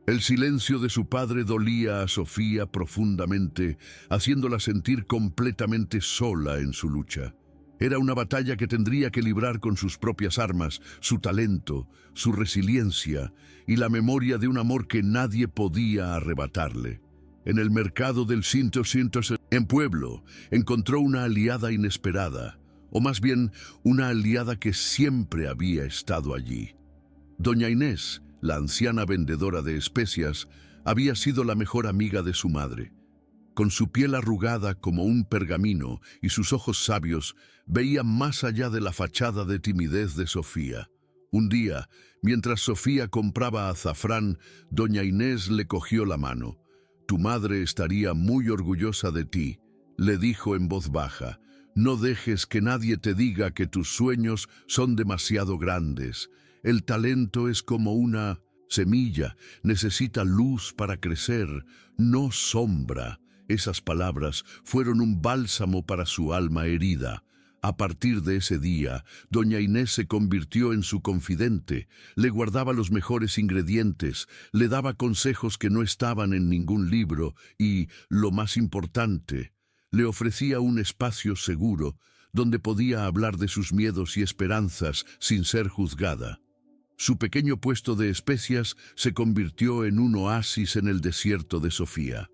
El silencio de su padre dolía a Sofía profundamente, haciéndola sentir completamente sola en su lucha. Era una batalla que tendría que librar con sus propias armas, su talento, su resiliencia y la memoria de un amor que nadie podía arrebatarle. En el mercado del en Pueblo, encontró una aliada inesperada, o más bien una aliada que siempre había estado allí. Doña Inés, la anciana vendedora de especias, había sido la mejor amiga de su madre. Con su piel arrugada como un pergamino y sus ojos sabios, veía más allá de la fachada de timidez de Sofía. Un día, mientras Sofía compraba azafrán, doña Inés le cogió la mano. «Tu madre estaría muy orgullosa de ti», le dijo en voz baja. «No dejes que nadie te diga que tus sueños son demasiado grandes. El talento es como una semilla, necesita luz para crecer, no sombra». Esas palabras fueron un bálsamo para su alma herida. A partir de ese día, doña Inés se convirtió en su confidente, le guardaba los mejores ingredientes, le daba consejos que no estaban en ningún libro y, lo más importante, le ofrecía un espacio seguro donde podía hablar de sus miedos y esperanzas sin ser juzgada. Su pequeño puesto de especias se convirtió en un oasis en el desierto de Sofía.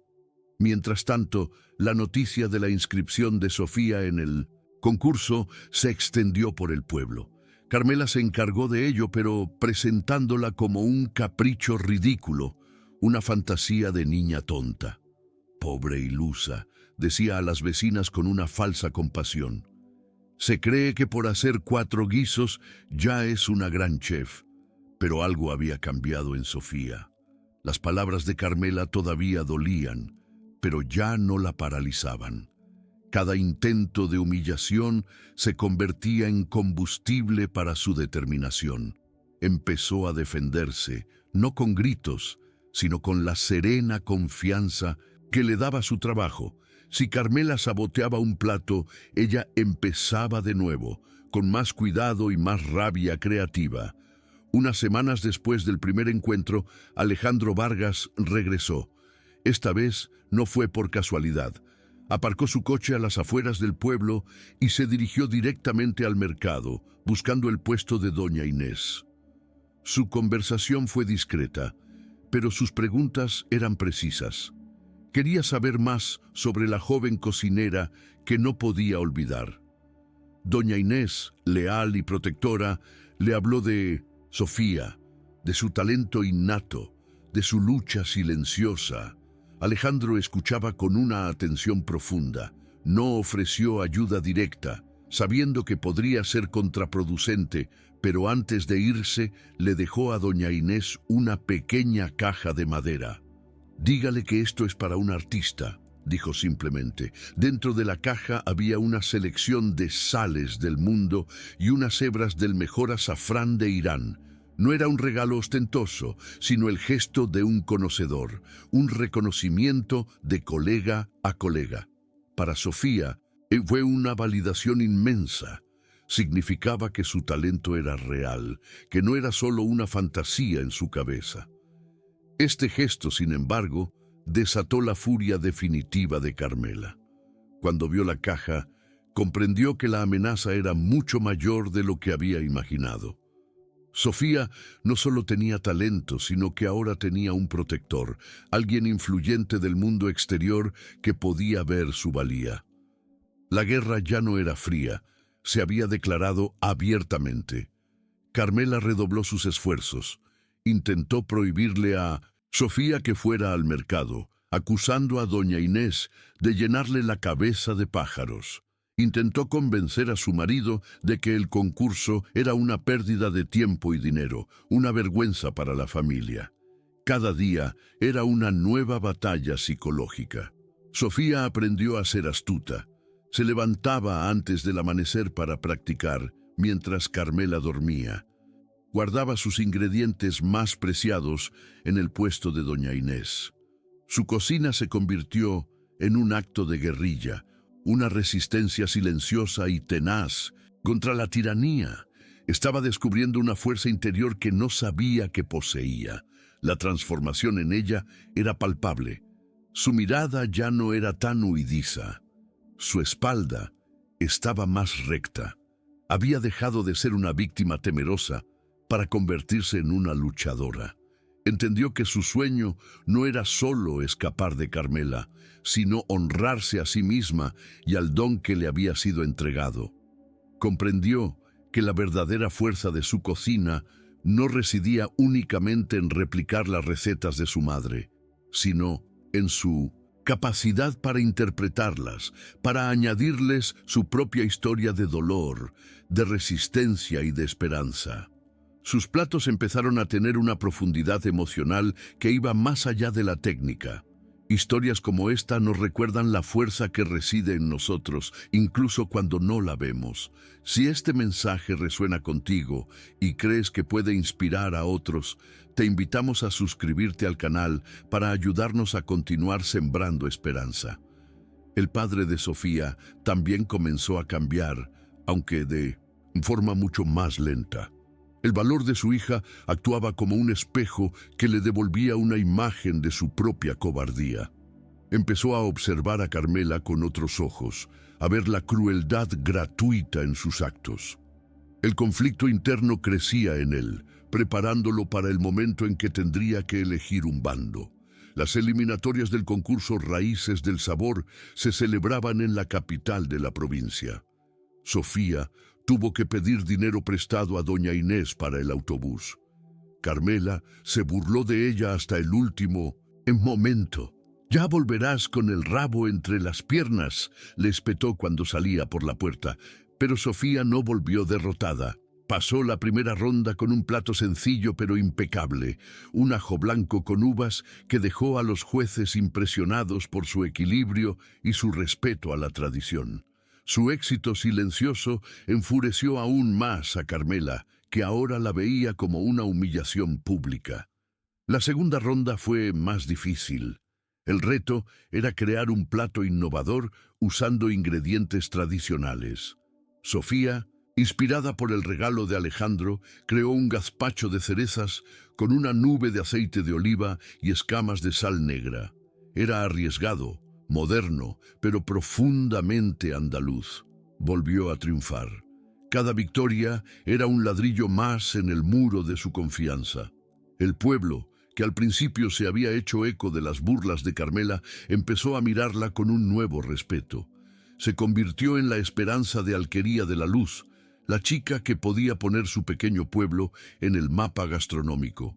Mientras tanto, la noticia de la inscripción de Sofía en el concurso se extendió por el pueblo. Carmela se encargó de ello, pero presentándola como un capricho ridículo, una fantasía de niña tonta. Pobre ilusa, decía a las vecinas con una falsa compasión. Se cree que por hacer 4 guisos ya es una gran chef, pero algo había cambiado en Sofía. Las palabras de Carmela todavía dolían, pero ya no la paralizaban. Cada intento de humillación se convertía en combustible para su determinación. Empezó a defenderse, no con gritos, sino con la serena confianza que le daba su trabajo. Si Carmela saboteaba un plato, ella empezaba de nuevo, con más cuidado y más rabia creativa. Unas semanas después del primer encuentro, Alejandro Vargas regresó. Esta vez no fue por casualidad. Aparcó su coche a las afueras del pueblo y se dirigió directamente al mercado, buscando el puesto de doña Inés. Su conversación fue discreta, pero sus preguntas eran precisas. Quería saber más sobre la joven cocinera que no podía olvidar. Doña Inés, leal y protectora, le habló de Sofía, de su talento innato, de su lucha silenciosa. Alejandro escuchaba con una atención profunda. No ofreció ayuda directa, sabiendo que podría ser contraproducente, pero antes de irse le dejó a doña Inés una pequeña caja de madera. «Dígale que esto es para un artista», dijo simplemente. Dentro de la caja había una selección de sales del mundo y unas hebras del mejor azafrán de Irán. No era un regalo ostentoso, sino el gesto de un conocedor, un reconocimiento de colega a colega. Para Sofía, fue una validación inmensa. Significaba que su talento era real, que no era solo una fantasía en su cabeza. Este gesto, sin embargo, desató la furia definitiva de Carmela. Cuando vio la caja, comprendió que la amenaza era mucho mayor de lo que había imaginado. Sofía no solo tenía talento, sino que ahora tenía un protector, alguien influyente del mundo exterior que podía ver su valía. La guerra ya no era fría, se había declarado abiertamente. Carmela redobló sus esfuerzos. Intentó prohibirle a Sofía que fuera al mercado, acusando a doña Inés de llenarle la cabeza de pájaros. Intentó convencer a su marido de que el concurso era una pérdida de tiempo y dinero, una vergüenza para la familia. Cada día era una nueva batalla psicológica. Sofía aprendió a ser astuta. Se levantaba antes del amanecer para practicar, mientras Carmela dormía. Guardaba sus ingredientes más preciados en el puesto de doña Inés. Su cocina se convirtió en un acto de guerrilla, una resistencia silenciosa y tenaz contra la tiranía. Estaba descubriendo una fuerza interior que no sabía que poseía. La transformación en ella era palpable. Su mirada ya no era tan huidiza. Su espalda estaba más recta. Había dejado de ser una víctima temerosa para convertirse en una luchadora. Entendió que su sueño no era solo escapar de Carmela, sino honrarse a sí misma y al don que le había sido entregado. Comprendió que la verdadera fuerza de su cocina no residía únicamente en replicar las recetas de su madre, sino en su capacidad para interpretarlas, para añadirles su propia historia de dolor, de resistencia y de esperanza. Sus platos empezaron a tener una profundidad emocional que iba más allá de la técnica. Historias como esta nos recuerdan la fuerza que reside en nosotros, incluso cuando no la vemos. Si este mensaje resuena contigo y crees que puede inspirar a otros, te invitamos a suscribirte al canal para ayudarnos a continuar sembrando esperanza. El padre de Sofía también comenzó a cambiar, aunque de forma mucho más lenta. El valor de su hija actuaba como un espejo que le devolvía una imagen de su propia cobardía. Empezó a observar a Carmela con otros ojos, a ver la crueldad gratuita en sus actos. El conflicto interno crecía en él, preparándolo para el momento en que tendría que elegir un bando. Las eliminatorias del concurso Raíces del Sabor se celebraban en la capital de la provincia. Sofía tuvo que pedir dinero prestado a doña Inés para el autobús. Carmela se burló de ella hasta el último momento. «Ya volverás con el rabo entre las piernas», le espetó cuando salía por la puerta, pero Sofía no volvió derrotada. Pasó la primera ronda con un plato sencillo pero impecable, un ajo blanco con uvas que dejó a los jueces impresionados por su equilibrio y su respeto a la tradición. Su éxito silencioso enfureció aún más a Carmela, que ahora la veía como una humillación pública. La segunda ronda fue más difícil. El reto era crear un plato innovador usando ingredientes tradicionales. Sofía, inspirada por el regalo de Alejandro, creó un gazpacho de cerezas con una nube de aceite de oliva y escamas de sal negra. Era arriesgado, moderno, pero profundamente andaluz. Volvió a triunfar. Cada victoria era un ladrillo más en el muro de su confianza. El pueblo, que al principio se había hecho eco de las burlas de Carmela, empezó a mirarla con un nuevo respeto. Se convirtió en la esperanza de Alquería de la Luz, la chica que podía poner su pequeño pueblo en el mapa gastronómico.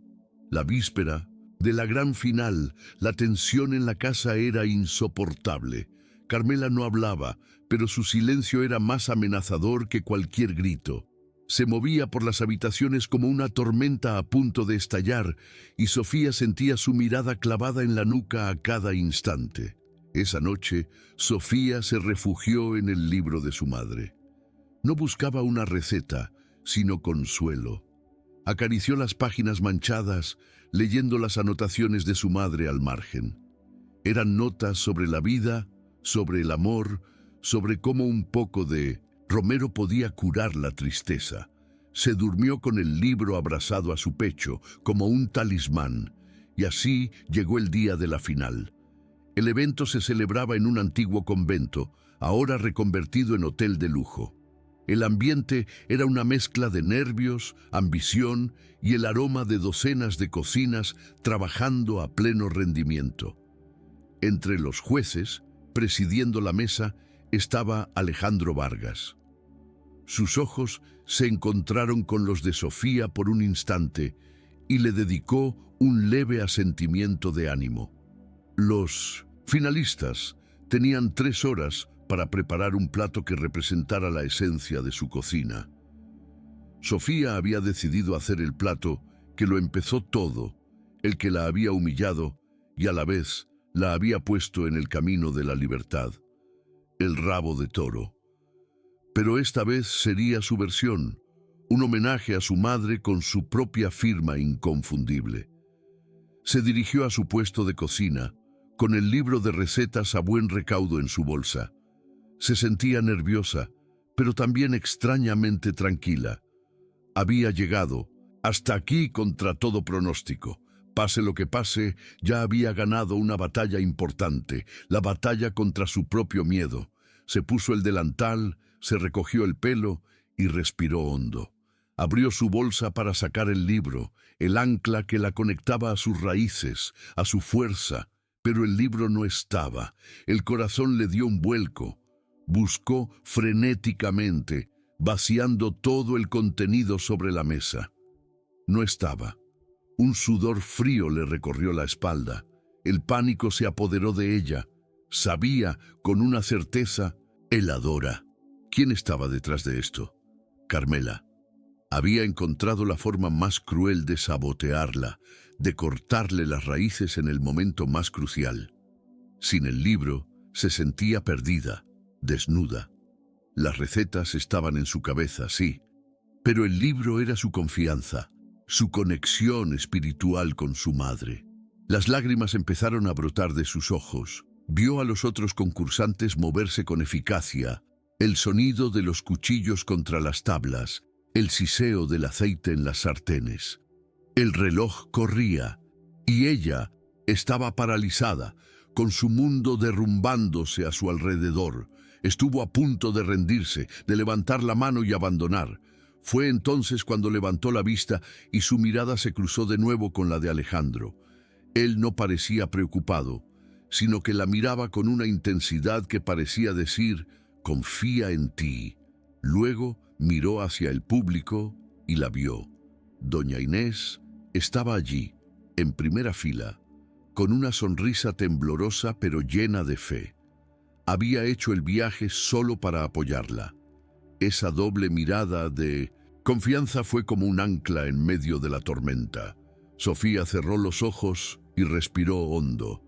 La víspera de la gran final, la tensión en la casa era insoportable. Carmela no hablaba, pero su silencio era más amenazador que cualquier grito. Se movía por las habitaciones como una tormenta a punto de estallar, y Sofía sentía su mirada clavada en la nuca a cada instante. Esa noche, Sofía se refugió en el libro de su madre. No buscaba una receta, sino consuelo. Acarició las páginas manchadas, leyendo las anotaciones de su madre al margen. Eran notas sobre la vida, sobre el amor, sobre cómo un poco de romero podía curar la tristeza. Se durmió con el libro abrazado a su pecho, como un talismán, y así llegó el día de la final. El evento se celebraba en un antiguo convento, ahora reconvertido en hotel de lujo. El ambiente era una mezcla de nervios, ambición y el aroma de docenas de cocinas trabajando a pleno rendimiento. Entre los jueces, presidiendo la mesa, estaba Alejandro Vargas. Sus ojos se encontraron con los de Sofía por un instante y le dedicó un leve asentimiento de ánimo. Los finalistas tenían 3 horas para preparar un plato que representara la esencia de su cocina. Sofía había decidido hacer el plato que lo empezó todo, el que la había humillado y a la vez la había puesto en el camino de la libertad, el rabo de toro. Pero esta vez sería su versión, un homenaje a su madre con su propia firma inconfundible. Se dirigió a su puesto de cocina, con el libro de recetas a buen recaudo en su bolsa. Se sentía nerviosa, pero también extrañamente tranquila. Había llegado hasta aquí contra todo pronóstico. Pase lo que pase, ya había ganado una batalla importante, la batalla contra su propio miedo. Se puso el delantal, se recogió el pelo y respiró hondo. Abrió su bolsa para sacar el libro, el ancla que la conectaba a sus raíces, a su fuerza, pero el libro no estaba. El corazón le dio un vuelco. Buscó frenéticamente, vaciando todo el contenido sobre la mesa. No estaba. Un sudor frío le recorrió la espalda. El pánico se apoderó de ella. Sabía, con una certeza, heladora. ¿Quién estaba detrás de esto? Carmela. Había encontrado la forma más cruel de sabotearla, de cortarle las raíces en el momento más crucial. Sin el libro, se sentía perdida, desnuda. Las recetas estaban en su cabeza, sí, pero el libro era su confianza, su conexión espiritual con su madre. Las lágrimas empezaron a brotar de sus ojos. Vio a los otros concursantes moverse con eficacia, el sonido de los cuchillos contra las tablas, el siseo del aceite en las sartenes. El reloj corría y ella estaba paralizada, con su mundo derrumbándose a su alrededor. Estuvo a punto de rendirse, de levantar la mano y abandonar. Fue entonces cuando levantó la vista y su mirada se cruzó de nuevo con la de Alejandro. Él no parecía preocupado, sino que la miraba con una intensidad que parecía decir, confía en ti. Luego miró hacia el público y la vio. Doña Inés estaba allí, en primera fila, con una sonrisa temblorosa pero llena de fe. Había hecho el viaje solo para apoyarla. Esa doble mirada de confianza fue como un ancla en medio de la tormenta. Sofía cerró los ojos y respiró hondo.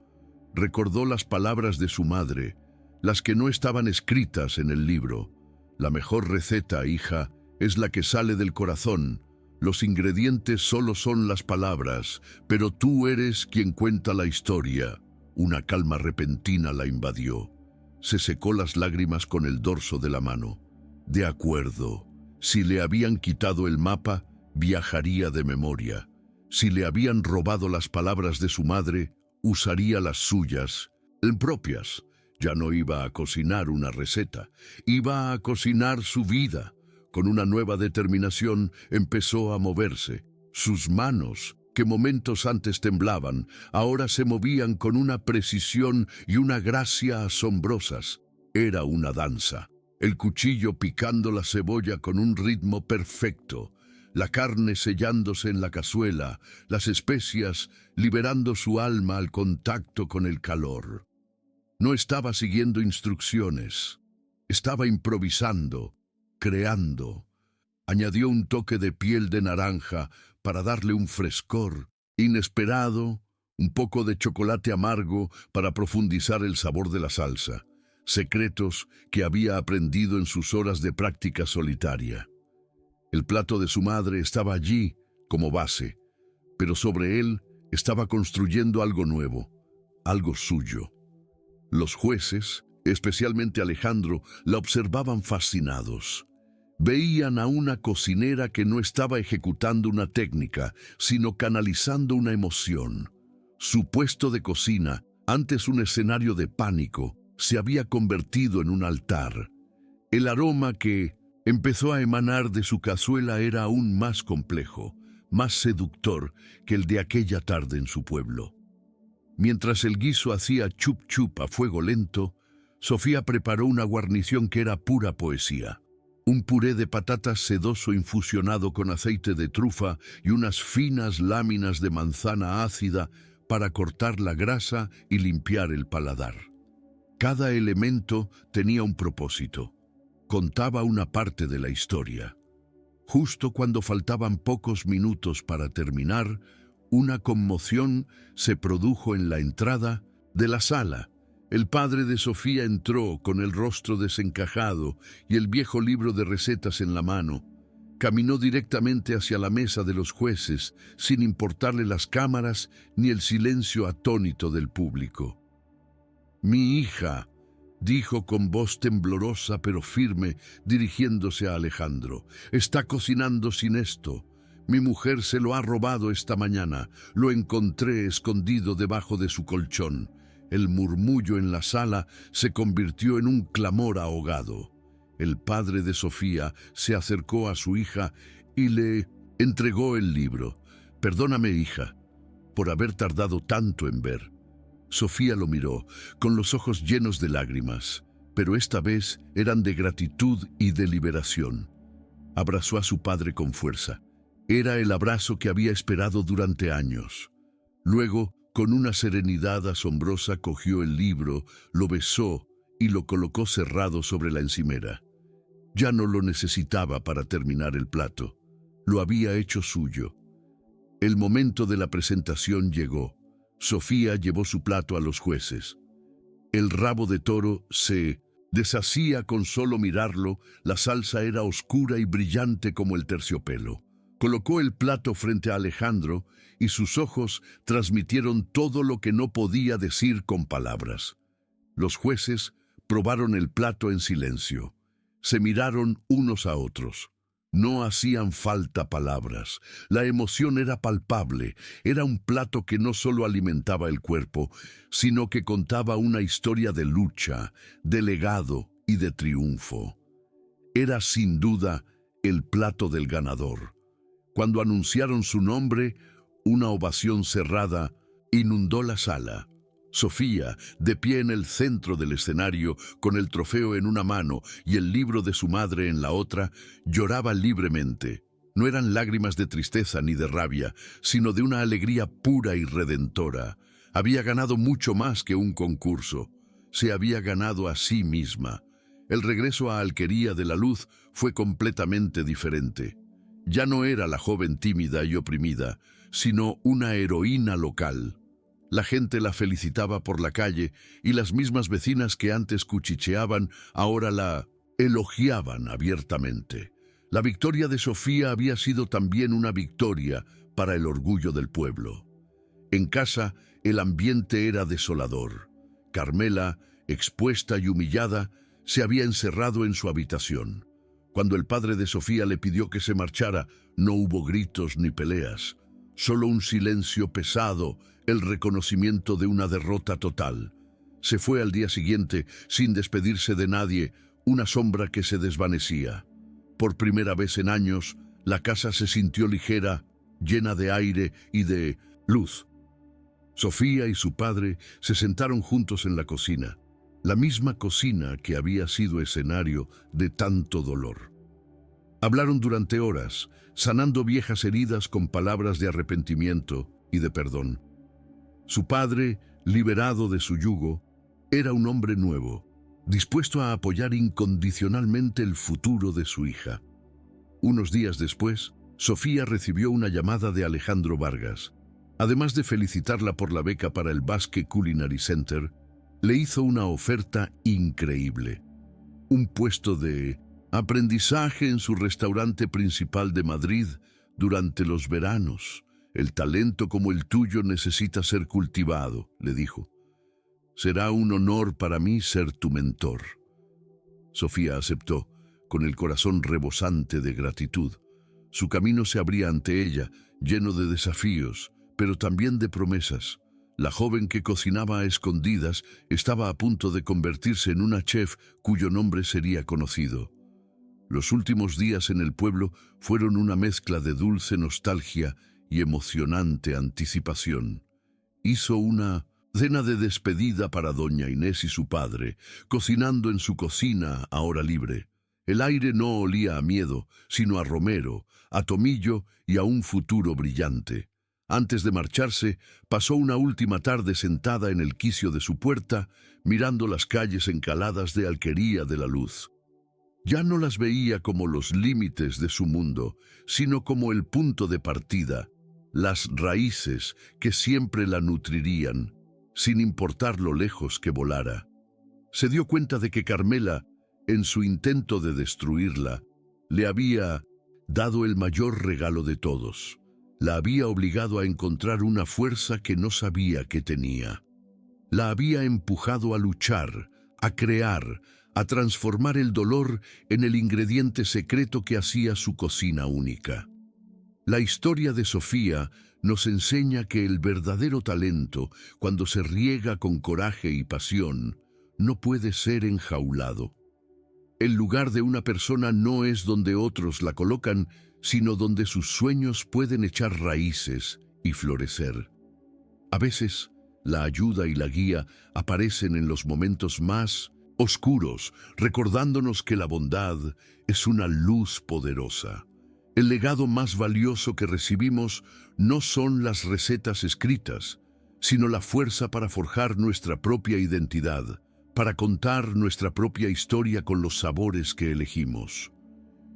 Recordó las palabras de su madre, las que no estaban escritas en el libro. La mejor receta, hija, es la que sale del corazón. Los ingredientes solo son las palabras, pero tú eres quien cuenta la historia. Una calma repentina la invadió. Se secó las lágrimas con el dorso de la mano. De acuerdo. Si le habían quitado el mapa, viajaría de memoria. Si le habían robado las palabras de su madre, usaría las suyas, propias. Ya no iba a cocinar una receta, iba a cocinar su vida. Con una nueva determinación empezó a moverse. Sus manos, que momentos antes temblaban, ahora se movían con una precisión y una gracia asombrosas. Era una danza. El cuchillo picando la cebolla con un ritmo perfecto, la carne sellándose en la cazuela, las especias liberando su alma al contacto con el calor. No estaba siguiendo instrucciones, estaba improvisando, creando. Añadió un toque de piel de naranja para darle un frescor inesperado, un poco de chocolate amargo para profundizar el sabor de la salsa. Secretos que había aprendido en sus horas de práctica solitaria. El plato de su madre estaba allí como base, pero sobre él estaba construyendo algo nuevo, algo suyo. Los jueces, especialmente Alejandro, la observaban fascinados. Veían a una cocinera que no estaba ejecutando una técnica, sino canalizando una emoción. Su puesto de cocina, antes un escenario de pánico, se había convertido en un altar. El aroma que empezó a emanar de su cazuela era aún más complejo, más seductor que el de aquella tarde en su pueblo. Mientras el guiso hacía chup chup a fuego lento, Sofía preparó una guarnición que era pura poesía. Un puré de patatas sedoso infusionado con aceite de trufa y unas finas láminas de manzana ácida para cortar la grasa y limpiar el paladar. Cada elemento tenía un propósito. Contaba una parte de la historia. Justo cuando faltaban pocos minutos para terminar, una conmoción se produjo en la entrada de la sala. El padre de Sofía entró con el rostro desencajado y el viejo libro de recetas en la mano. Caminó directamente hacia la mesa de los jueces, sin importarle las cámaras ni el silencio atónito del público. «Mi hija», dijo con voz temblorosa pero firme, dirigiéndose a Alejandro, «está cocinando sin esto. Mi mujer se lo ha robado esta mañana. Lo encontré escondido debajo de su colchón». El murmullo en la sala se convirtió en un clamor ahogado. El padre de Sofía se acercó a su hija y le entregó el libro. «Perdóname, hija, por haber tardado tanto en ver». Sofía lo miró, con los ojos llenos de lágrimas, pero esta vez eran de gratitud y de liberación. Abrazó a su padre con fuerza. Era el abrazo que había esperado durante años. Luego, con una serenidad asombrosa, cogió el libro, lo besó y lo colocó cerrado sobre la encimera. Ya no lo necesitaba para terminar el plato. Lo había hecho suyo. El momento de la presentación llegó. Sofía llevó su plato a los jueces. El rabo de toro se deshacía con solo mirarlo, la salsa era oscura y brillante como el terciopelo. Colocó el plato frente a Alejandro y sus ojos transmitieron todo lo que no podía decir con palabras. Los jueces probaron el plato en silencio. Se miraron unos a otros. No hacían falta palabras. La emoción era palpable. Era un plato que no solo alimentaba el cuerpo, sino que contaba una historia de lucha, de legado y de triunfo. Era sin duda el plato del ganador. Cuando anunciaron su nombre, una ovación cerrada inundó la sala. Sofía, de pie en el centro del escenario, con el trofeo en una mano y el libro de su madre en la otra, lloraba libremente. No eran lágrimas de tristeza ni de rabia, sino de una alegría pura y redentora. Había ganado mucho más que un concurso. Se había ganado a sí misma. El regreso a Alquería de la Luz fue completamente diferente. Ya no era la joven tímida y oprimida, sino una heroína local. La gente la felicitaba por la calle y las mismas vecinas que antes cuchicheaban ahora la elogiaban abiertamente. La victoria de Sofía había sido también una victoria para el orgullo del pueblo. En casa, el ambiente era desolador. Carmela, expuesta y humillada, se había encerrado en su habitación. Cuando el padre de Sofía le pidió que se marchara, no hubo gritos ni peleas, solo un silencio pesado, el reconocimiento de una derrota total. Se fue al día siguiente, sin despedirse de nadie, una sombra que se desvanecía. Por primera vez en años, la casa se sintió ligera, llena de aire y de luz. Sofía y su padre se sentaron juntos en la cocina, la misma cocina que había sido escenario de tanto dolor. Hablaron durante horas, sanando viejas heridas con palabras de arrepentimiento y de perdón. Su padre, liberado de su yugo, era un hombre nuevo, dispuesto a apoyar incondicionalmente el futuro de su hija. Unos días después, Sofía recibió una llamada de Alejandro Vargas. Además de felicitarla por la beca para el Basque Culinary Center, le hizo una oferta increíble. Un puesto de aprendizaje en su restaurante principal de Madrid durante los veranos. El talento como el tuyo necesita ser cultivado, le dijo. Será un honor para mí ser tu mentor. Sofía aceptó, con el corazón rebosante de gratitud. Su camino se abría ante ella, lleno de desafíos, pero también de promesas. La joven que cocinaba a escondidas estaba a punto de convertirse en una chef cuyo nombre sería conocido. Los últimos días en el pueblo fueron una mezcla de dulce nostalgia y emocionante anticipación. Hizo una cena de despedida para doña Inés y su padre, cocinando en su cocina ahora libre. El aire no olía a miedo, sino a romero, a tomillo y a un futuro brillante. Antes de marcharse, pasó una última tarde sentada en el quicio de su puerta, mirando las calles encaladas de Alquería de la Luz. Ya no las veía como los límites de su mundo, sino como el punto de partida, las raíces que siempre la nutrirían, sin importar lo lejos que volara. Se dio cuenta de que Carmela, en su intento de destruirla, le había dado el mayor regalo de todos. La había obligado a encontrar una fuerza que no sabía que tenía. La había empujado a luchar, a crear, a transformar el dolor en el ingrediente secreto que hacía su cocina única. La historia de Sofía nos enseña que el verdadero talento, cuando se riega con coraje y pasión, no puede ser enjaulado. El lugar de una persona no es donde otros la colocan, sino donde sus sueños pueden echar raíces y florecer. A veces, la ayuda y la guía aparecen en los momentos más oscuros, recordándonos que la bondad es una luz poderosa. El legado más valioso que recibimos no son las recetas escritas, sino la fuerza para forjar nuestra propia identidad, para contar nuestra propia historia con los sabores que elegimos.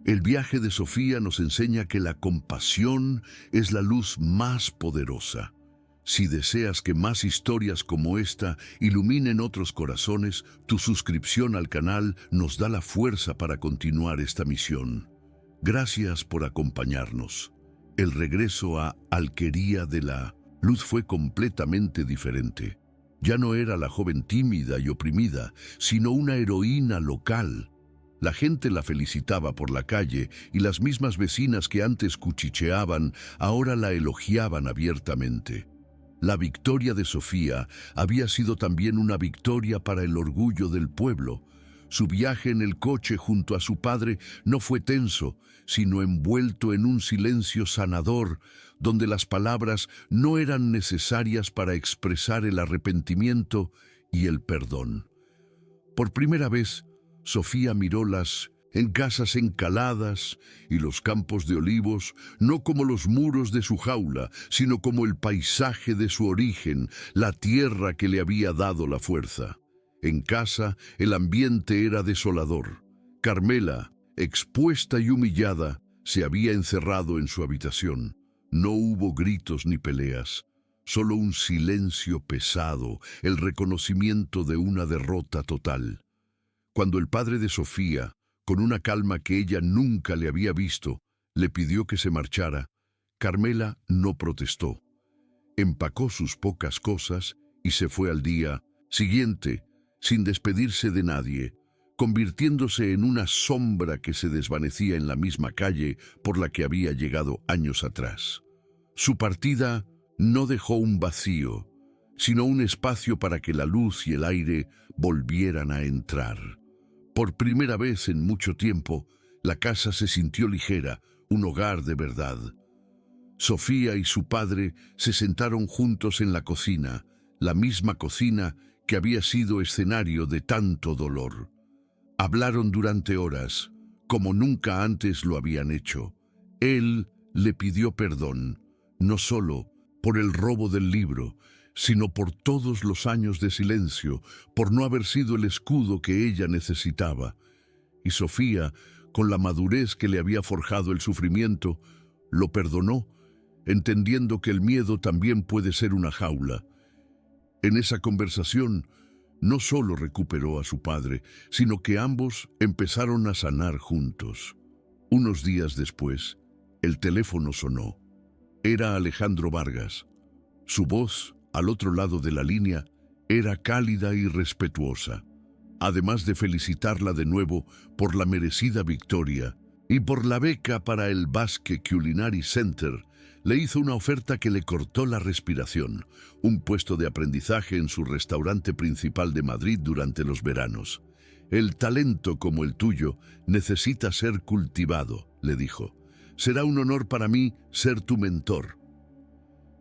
El viaje de Sofía nos enseña que la compasión es la luz más poderosa. Si deseas que más historias como esta iluminen otros corazones, tu suscripción al canal nos da la fuerza para continuar esta misión. Gracias por acompañarnos. El regreso a Alquería de la Luz fue completamente diferente. Ya no era la joven tímida y oprimida, sino una heroína local. La gente la felicitaba por la calle y las mismas vecinas que antes cuchicheaban ahora la elogiaban abiertamente. La victoria de Sofía había sido también una victoria para el orgullo del pueblo. Su viaje en el coche junto a su padre no fue tenso, sino envuelto en un silencio sanador, donde las palabras no eran necesarias para expresar el arrepentimiento y el perdón. Por primera vez, Sofía miró las casas encaladas y los campos de olivos, no como los muros de su jaula, sino como el paisaje de su origen, la tierra que le había dado la fuerza. En casa, el ambiente era desolador. Carmela, expuesta y humillada, se había encerrado en su habitación. No hubo gritos ni peleas, solo un silencio pesado, el reconocimiento de una derrota total. Cuando el padre de Sofía, con una calma que ella nunca le había visto, le pidió que se marchara, Carmela no protestó. Empacó sus pocas cosas y se fue al día siguiente, sin despedirse de nadie, convirtiéndose en una sombra que se desvanecía en la misma calle por la que había llegado años atrás. Su partida no dejó un vacío, sino un espacio para que la luz y el aire volvieran a entrar. Por primera vez en mucho tiempo, la casa se sintió ligera, un hogar de verdad. Sofía y su padre se sentaron juntos en la cocina, la misma cocina que había sido escenario de tanto dolor. Hablaron durante horas, como nunca antes lo habían hecho. Él le pidió perdón, no solo por el robo del libro, sino por todos los años de silencio, por no haber sido el escudo que ella necesitaba. Y Sofía, con la madurez que le había forjado el sufrimiento, lo perdonó, entendiendo que el miedo también puede ser una jaula. En esa conversación, no solo recuperó a su padre, sino que ambos empezaron a sanar juntos. Unos días después, el teléfono sonó. Era Alejandro Vargas. Su voz, al otro lado de la línea, era cálida y respetuosa. Además de felicitarla de nuevo por la merecida victoria y por la beca para el Basque Culinary Center, le hizo una oferta que le cortó la respiración, un puesto de aprendizaje en su restaurante principal de Madrid durante los veranos. El talento como el tuyo necesita ser cultivado, le dijo. Será un honor para mí ser tu mentor.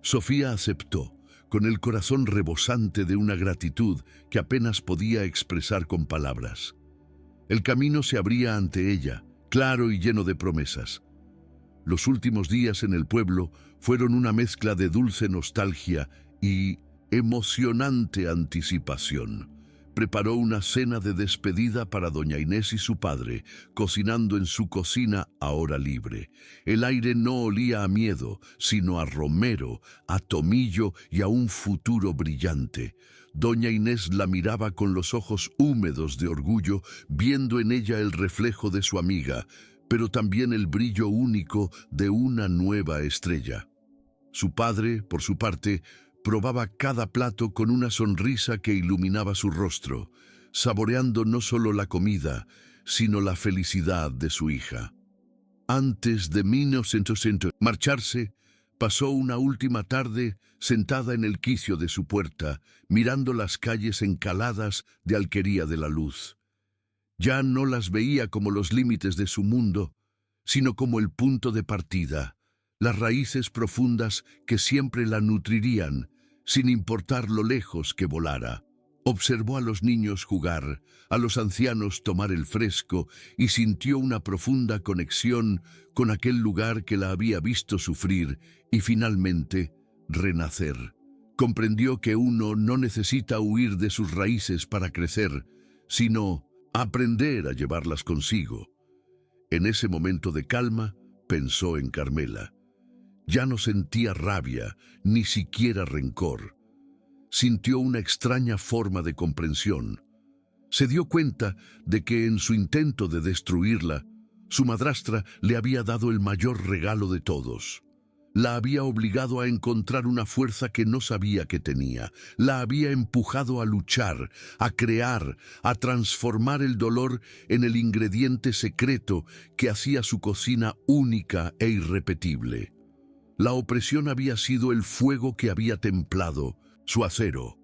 Sofía aceptó, con el corazón rebosante de una gratitud que apenas podía expresar con palabras. El camino se abría ante ella, claro y lleno de promesas. Los últimos días en el pueblo fueron una mezcla de dulce nostalgia y emocionante anticipación. Preparó una cena de despedida para doña Inés y su padre, cocinando en su cocina ahora libre. El aire no olía a miedo, sino a romero, a tomillo y a un futuro brillante. Doña Inés la miraba con los ojos húmedos de orgullo, viendo en ella el reflejo de su amiga, pero también el brillo único de una nueva estrella. Su padre, por su parte, probaba cada plato con una sonrisa que iluminaba su rostro, saboreando no solo la comida, sino la felicidad de su hija. Antes de 1900 marcharse, pasó una última tarde sentada en el quicio de su puerta, mirando las calles encaladas de Alquería de la Luz. Ya no las veía como los límites de su mundo, sino como el punto de partida, las raíces profundas que siempre la nutrirían, sin importar lo lejos que volara. Observó a los niños jugar, a los ancianos tomar el fresco y sintió una profunda conexión con aquel lugar que la había visto sufrir y finalmente renacer. Comprendió que uno no necesita huir de sus raíces para crecer, sino aprender a llevarlas consigo. En ese momento de calma, pensó en Carmela. Ya no sentía rabia, ni siquiera rencor. Sintió una extraña forma de comprensión. Se dio cuenta de que en su intento de destruirla, su madrastra le había dado el mayor regalo de todos. La había obligado a encontrar una fuerza que no sabía que tenía. La había empujado a luchar, a crear, a transformar el dolor en el ingrediente secreto que hacía su cocina única e irrepetible. La opresión había sido el fuego que había templado su acero.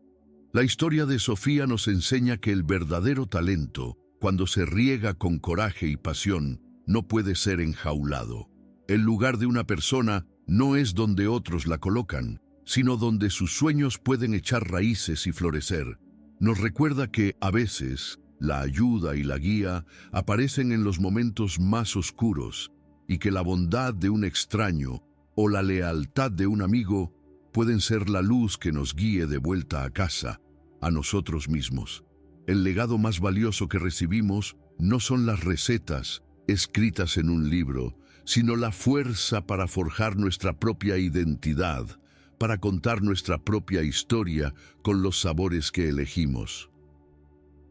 La historia de Sofía nos enseña que el verdadero talento cuando se riega con coraje y pasión, no puede ser enjaulado. El lugar de una persona no es donde otros la colocan, sino donde sus sueños pueden echar raíces y florecer. Nos recuerda que, a veces, la ayuda y la guía aparecen en los momentos más oscuros y que la bondad de un extraño o la lealtad de un amigo pueden ser la luz que nos guíe de vuelta a casa, a nosotros mismos. El legado más valioso que recibimos no son las recetas escritas en un libro, sino la fuerza para forjar nuestra propia identidad, para contar nuestra propia historia con los sabores que elegimos.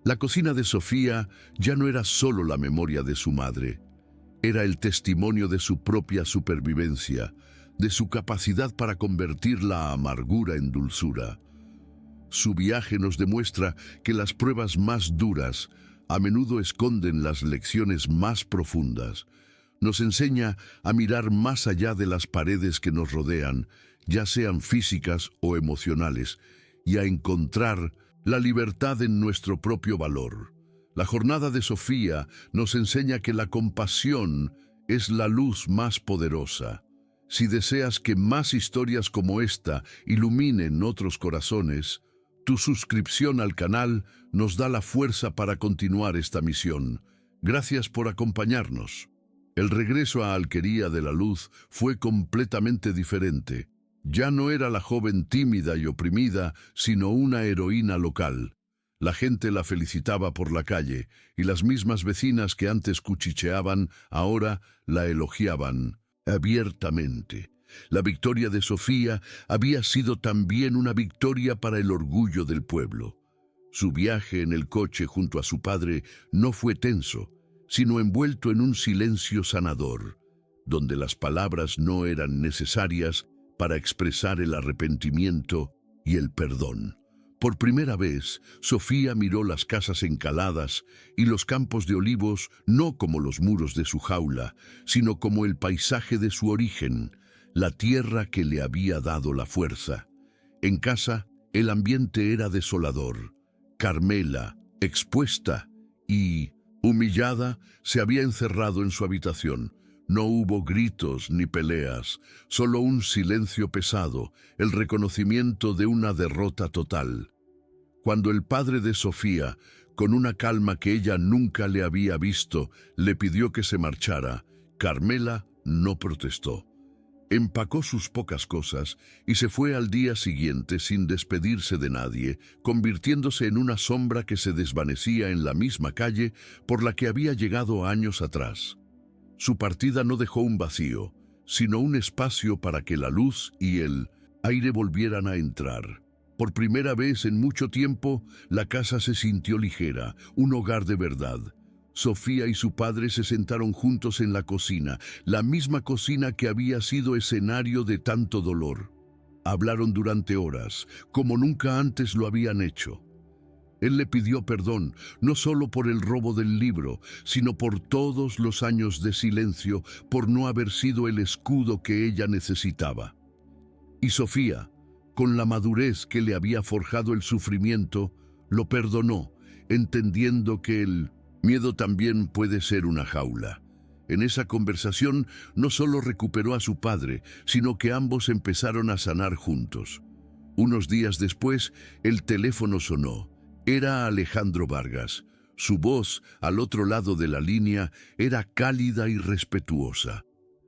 La cocina de Sofía ya no era solo la memoria de su madre, era el testimonio de su propia supervivencia, de su capacidad para convertir la amargura en dulzura. Su viaje nos demuestra que las pruebas más duras a menudo esconden las lecciones más profundas. Nos enseña a mirar más allá de las paredes que nos rodean, ya sean físicas o emocionales, y a encontrar la libertad en nuestro propio valor. La jornada de Sofía nos enseña que la compasión es la luz más poderosa. Si deseas que más historias como esta iluminen otros corazones, tu suscripción al canal nos da la fuerza para continuar esta misión. Gracias por acompañarnos. El regreso a Alquería de la Luz fue completamente diferente. Ya no era la joven tímida y oprimida, sino una heroína local. La gente la felicitaba por la calle, y las mismas vecinas que antes cuchicheaban, ahora la elogiaban abiertamente. La victoria de Sofía había sido también una victoria para el orgullo del pueblo. Su viaje en el coche junto a su padre no fue tenso, sino envuelto en un silencio sanador, donde las palabras no eran necesarias para expresar el arrepentimiento y el perdón. Por primera vez, Sofía miró las casas encaladas y los campos de olivos no como los muros de su jaula, sino como el paisaje de su origen, la tierra que le había dado la fuerza. En casa, el ambiente era desolador. Carmela, expuesta y humillada, se había encerrado en su habitación. No hubo gritos ni peleas, solo un silencio pesado, el reconocimiento de una derrota total. Cuando el padre de Sofía, con una calma que ella nunca le había visto, le pidió que se marchara, Carmela no protestó. Empacó sus pocas cosas y se fue al día siguiente sin despedirse de nadie, convirtiéndose en una sombra que se desvanecía en la misma calle por la que había llegado años atrás. Su partida no dejó un vacío, sino un espacio para que la luz y el aire volvieran a entrar. Por primera vez en mucho tiempo, la casa se sintió ligera, un hogar de verdad. Sofía y su padre se sentaron juntos en la cocina, la misma cocina que había sido escenario de tanto dolor. Hablaron durante horas, como nunca antes lo habían hecho. Él le pidió perdón, no solo por el robo del libro, sino por todos los años de silencio, por no haber sido el escudo que ella necesitaba. Y Sofía, con la madurez que le había forjado el sufrimiento, lo perdonó, entendiendo que el miedo también puede ser una jaula. En esa conversación no solo recuperó a su padre, sino que ambos empezaron a sanar juntos. Unos días después, el teléfono sonó. Era Alejandro Vargas. Su voz, al otro lado de la línea, era cálida y respetuosa.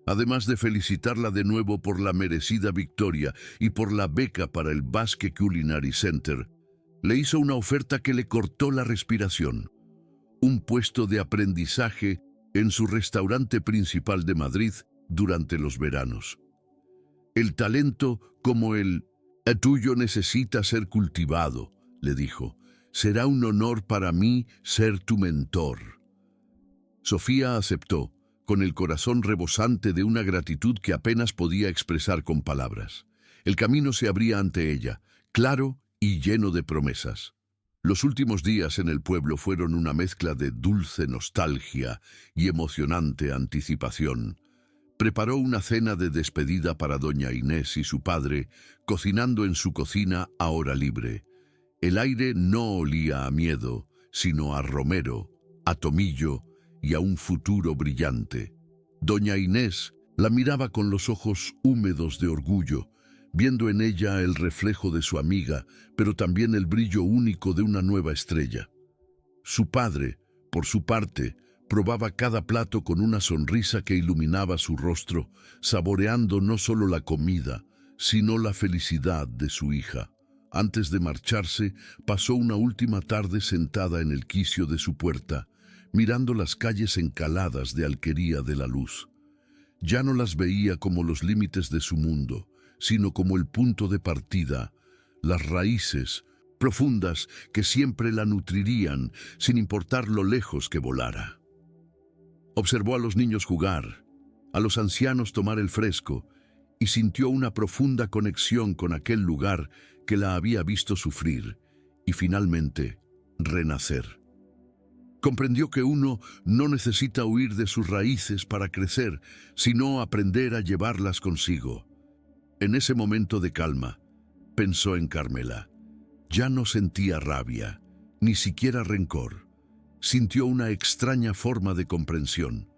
Además de felicitarla de nuevo por la merecida victoria y por la beca para el Basque Culinary Center, le hizo una oferta que le cortó la respiración. Un puesto de aprendizaje en su restaurante principal de Madrid durante los veranos. El talento como el tuyo necesita ser cultivado, le dijo. Será un honor para mí ser tu mentor. Sofía aceptó, con el corazón rebosante de una gratitud que apenas podía expresar con palabras. El camino se abría ante ella, claro y lleno de promesas. Los últimos días en el pueblo fueron una mezcla de dulce nostalgia y emocionante anticipación. Preparó una cena de despedida para doña Inés y su padre, cocinando en su cocina a hora libre. El aire no olía a miedo, sino a romero, a Tomillo y a un futuro brillante. Doña Inés la miraba con los ojos húmedos de orgullo, viendo en ella el reflejo de su amiga, pero también el brillo único de una nueva estrella. Su padre, por su parte, probaba cada plato con una sonrisa que iluminaba su rostro, saboreando no solo la comida, sino la felicidad de su hija. Antes de marcharse, pasó una última tarde sentada en el quicio de su puerta, mirando las calles encaladas de Alquería de la Luz. Ya no las veía como los límites de su mundo, sino como el punto de partida, las raíces profundas que siempre la nutrirían, sin importar lo lejos que volara. Observó a los niños jugar, a los ancianos tomar el fresco, y sintió una profunda conexión con aquel lugar que la había visto sufrir y finalmente renacer. Comprendió que uno no necesita huir de sus raíces para crecer, sino aprender a llevarlas consigo. En ese momento de calma, pensó en Carmela. Ya no sentía rabia, ni siquiera rencor. Sintió una extraña forma de comprensión.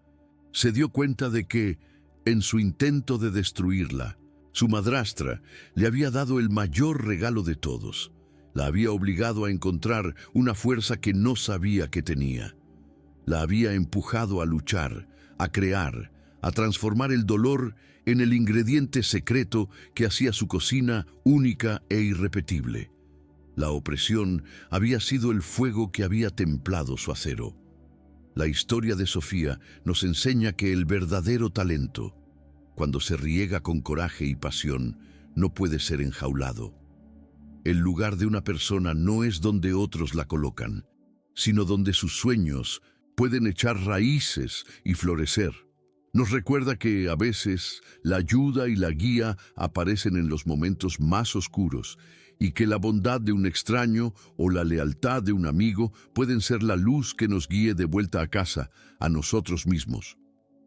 Se dio cuenta de que, en su intento de destruirla, su madrastra le había dado el mayor regalo de todos. La había obligado a encontrar una fuerza que no sabía que tenía. La había empujado a luchar, a crear, a transformar el dolor en el ingrediente secreto que hacía su cocina única e irrepetible. La opresión había sido el fuego que había templado su acero. La historia de Sofía nos enseña que el verdadero talento, cuando se riega con coraje y pasión, no puede ser enjaulado. El lugar de una persona no es donde otros la colocan, sino donde sus sueños pueden echar raíces y florecer. Nos recuerda que a veces la ayuda y la guía aparecen en los momentos más oscuros y que la bondad de un extraño o la lealtad de un amigo pueden ser la luz que nos guíe de vuelta a casa, a nosotros mismos.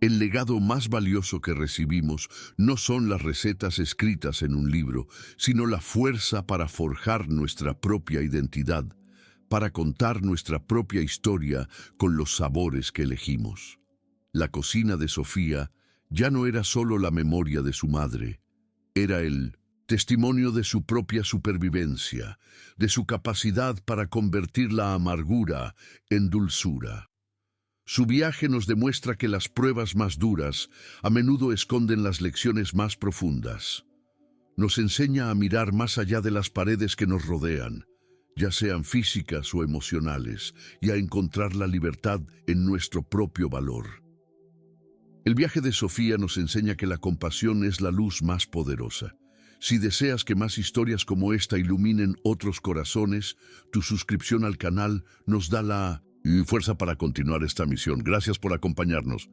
El legado más valioso que recibimos no son las recetas escritas en un libro, sino la fuerza para forjar nuestra propia identidad, para contar nuestra propia historia con los sabores que elegimos. La cocina de Sofía ya no era solo la memoria de su madre, era el testimonio de su propia supervivencia, de su capacidad para convertir la amargura en dulzura. Su viaje nos demuestra que las pruebas más duras a menudo esconden las lecciones más profundas. Nos enseña a mirar más allá de las paredes que nos rodean, ya sean físicas o emocionales, y a encontrar la libertad en nuestro propio valor. El viaje de Sofía nos enseña que la compasión es la luz más poderosa. Si deseas que más historias como esta iluminen otros corazones, tu suscripción al canal nos da la fuerza para continuar esta misión. Gracias por acompañarnos.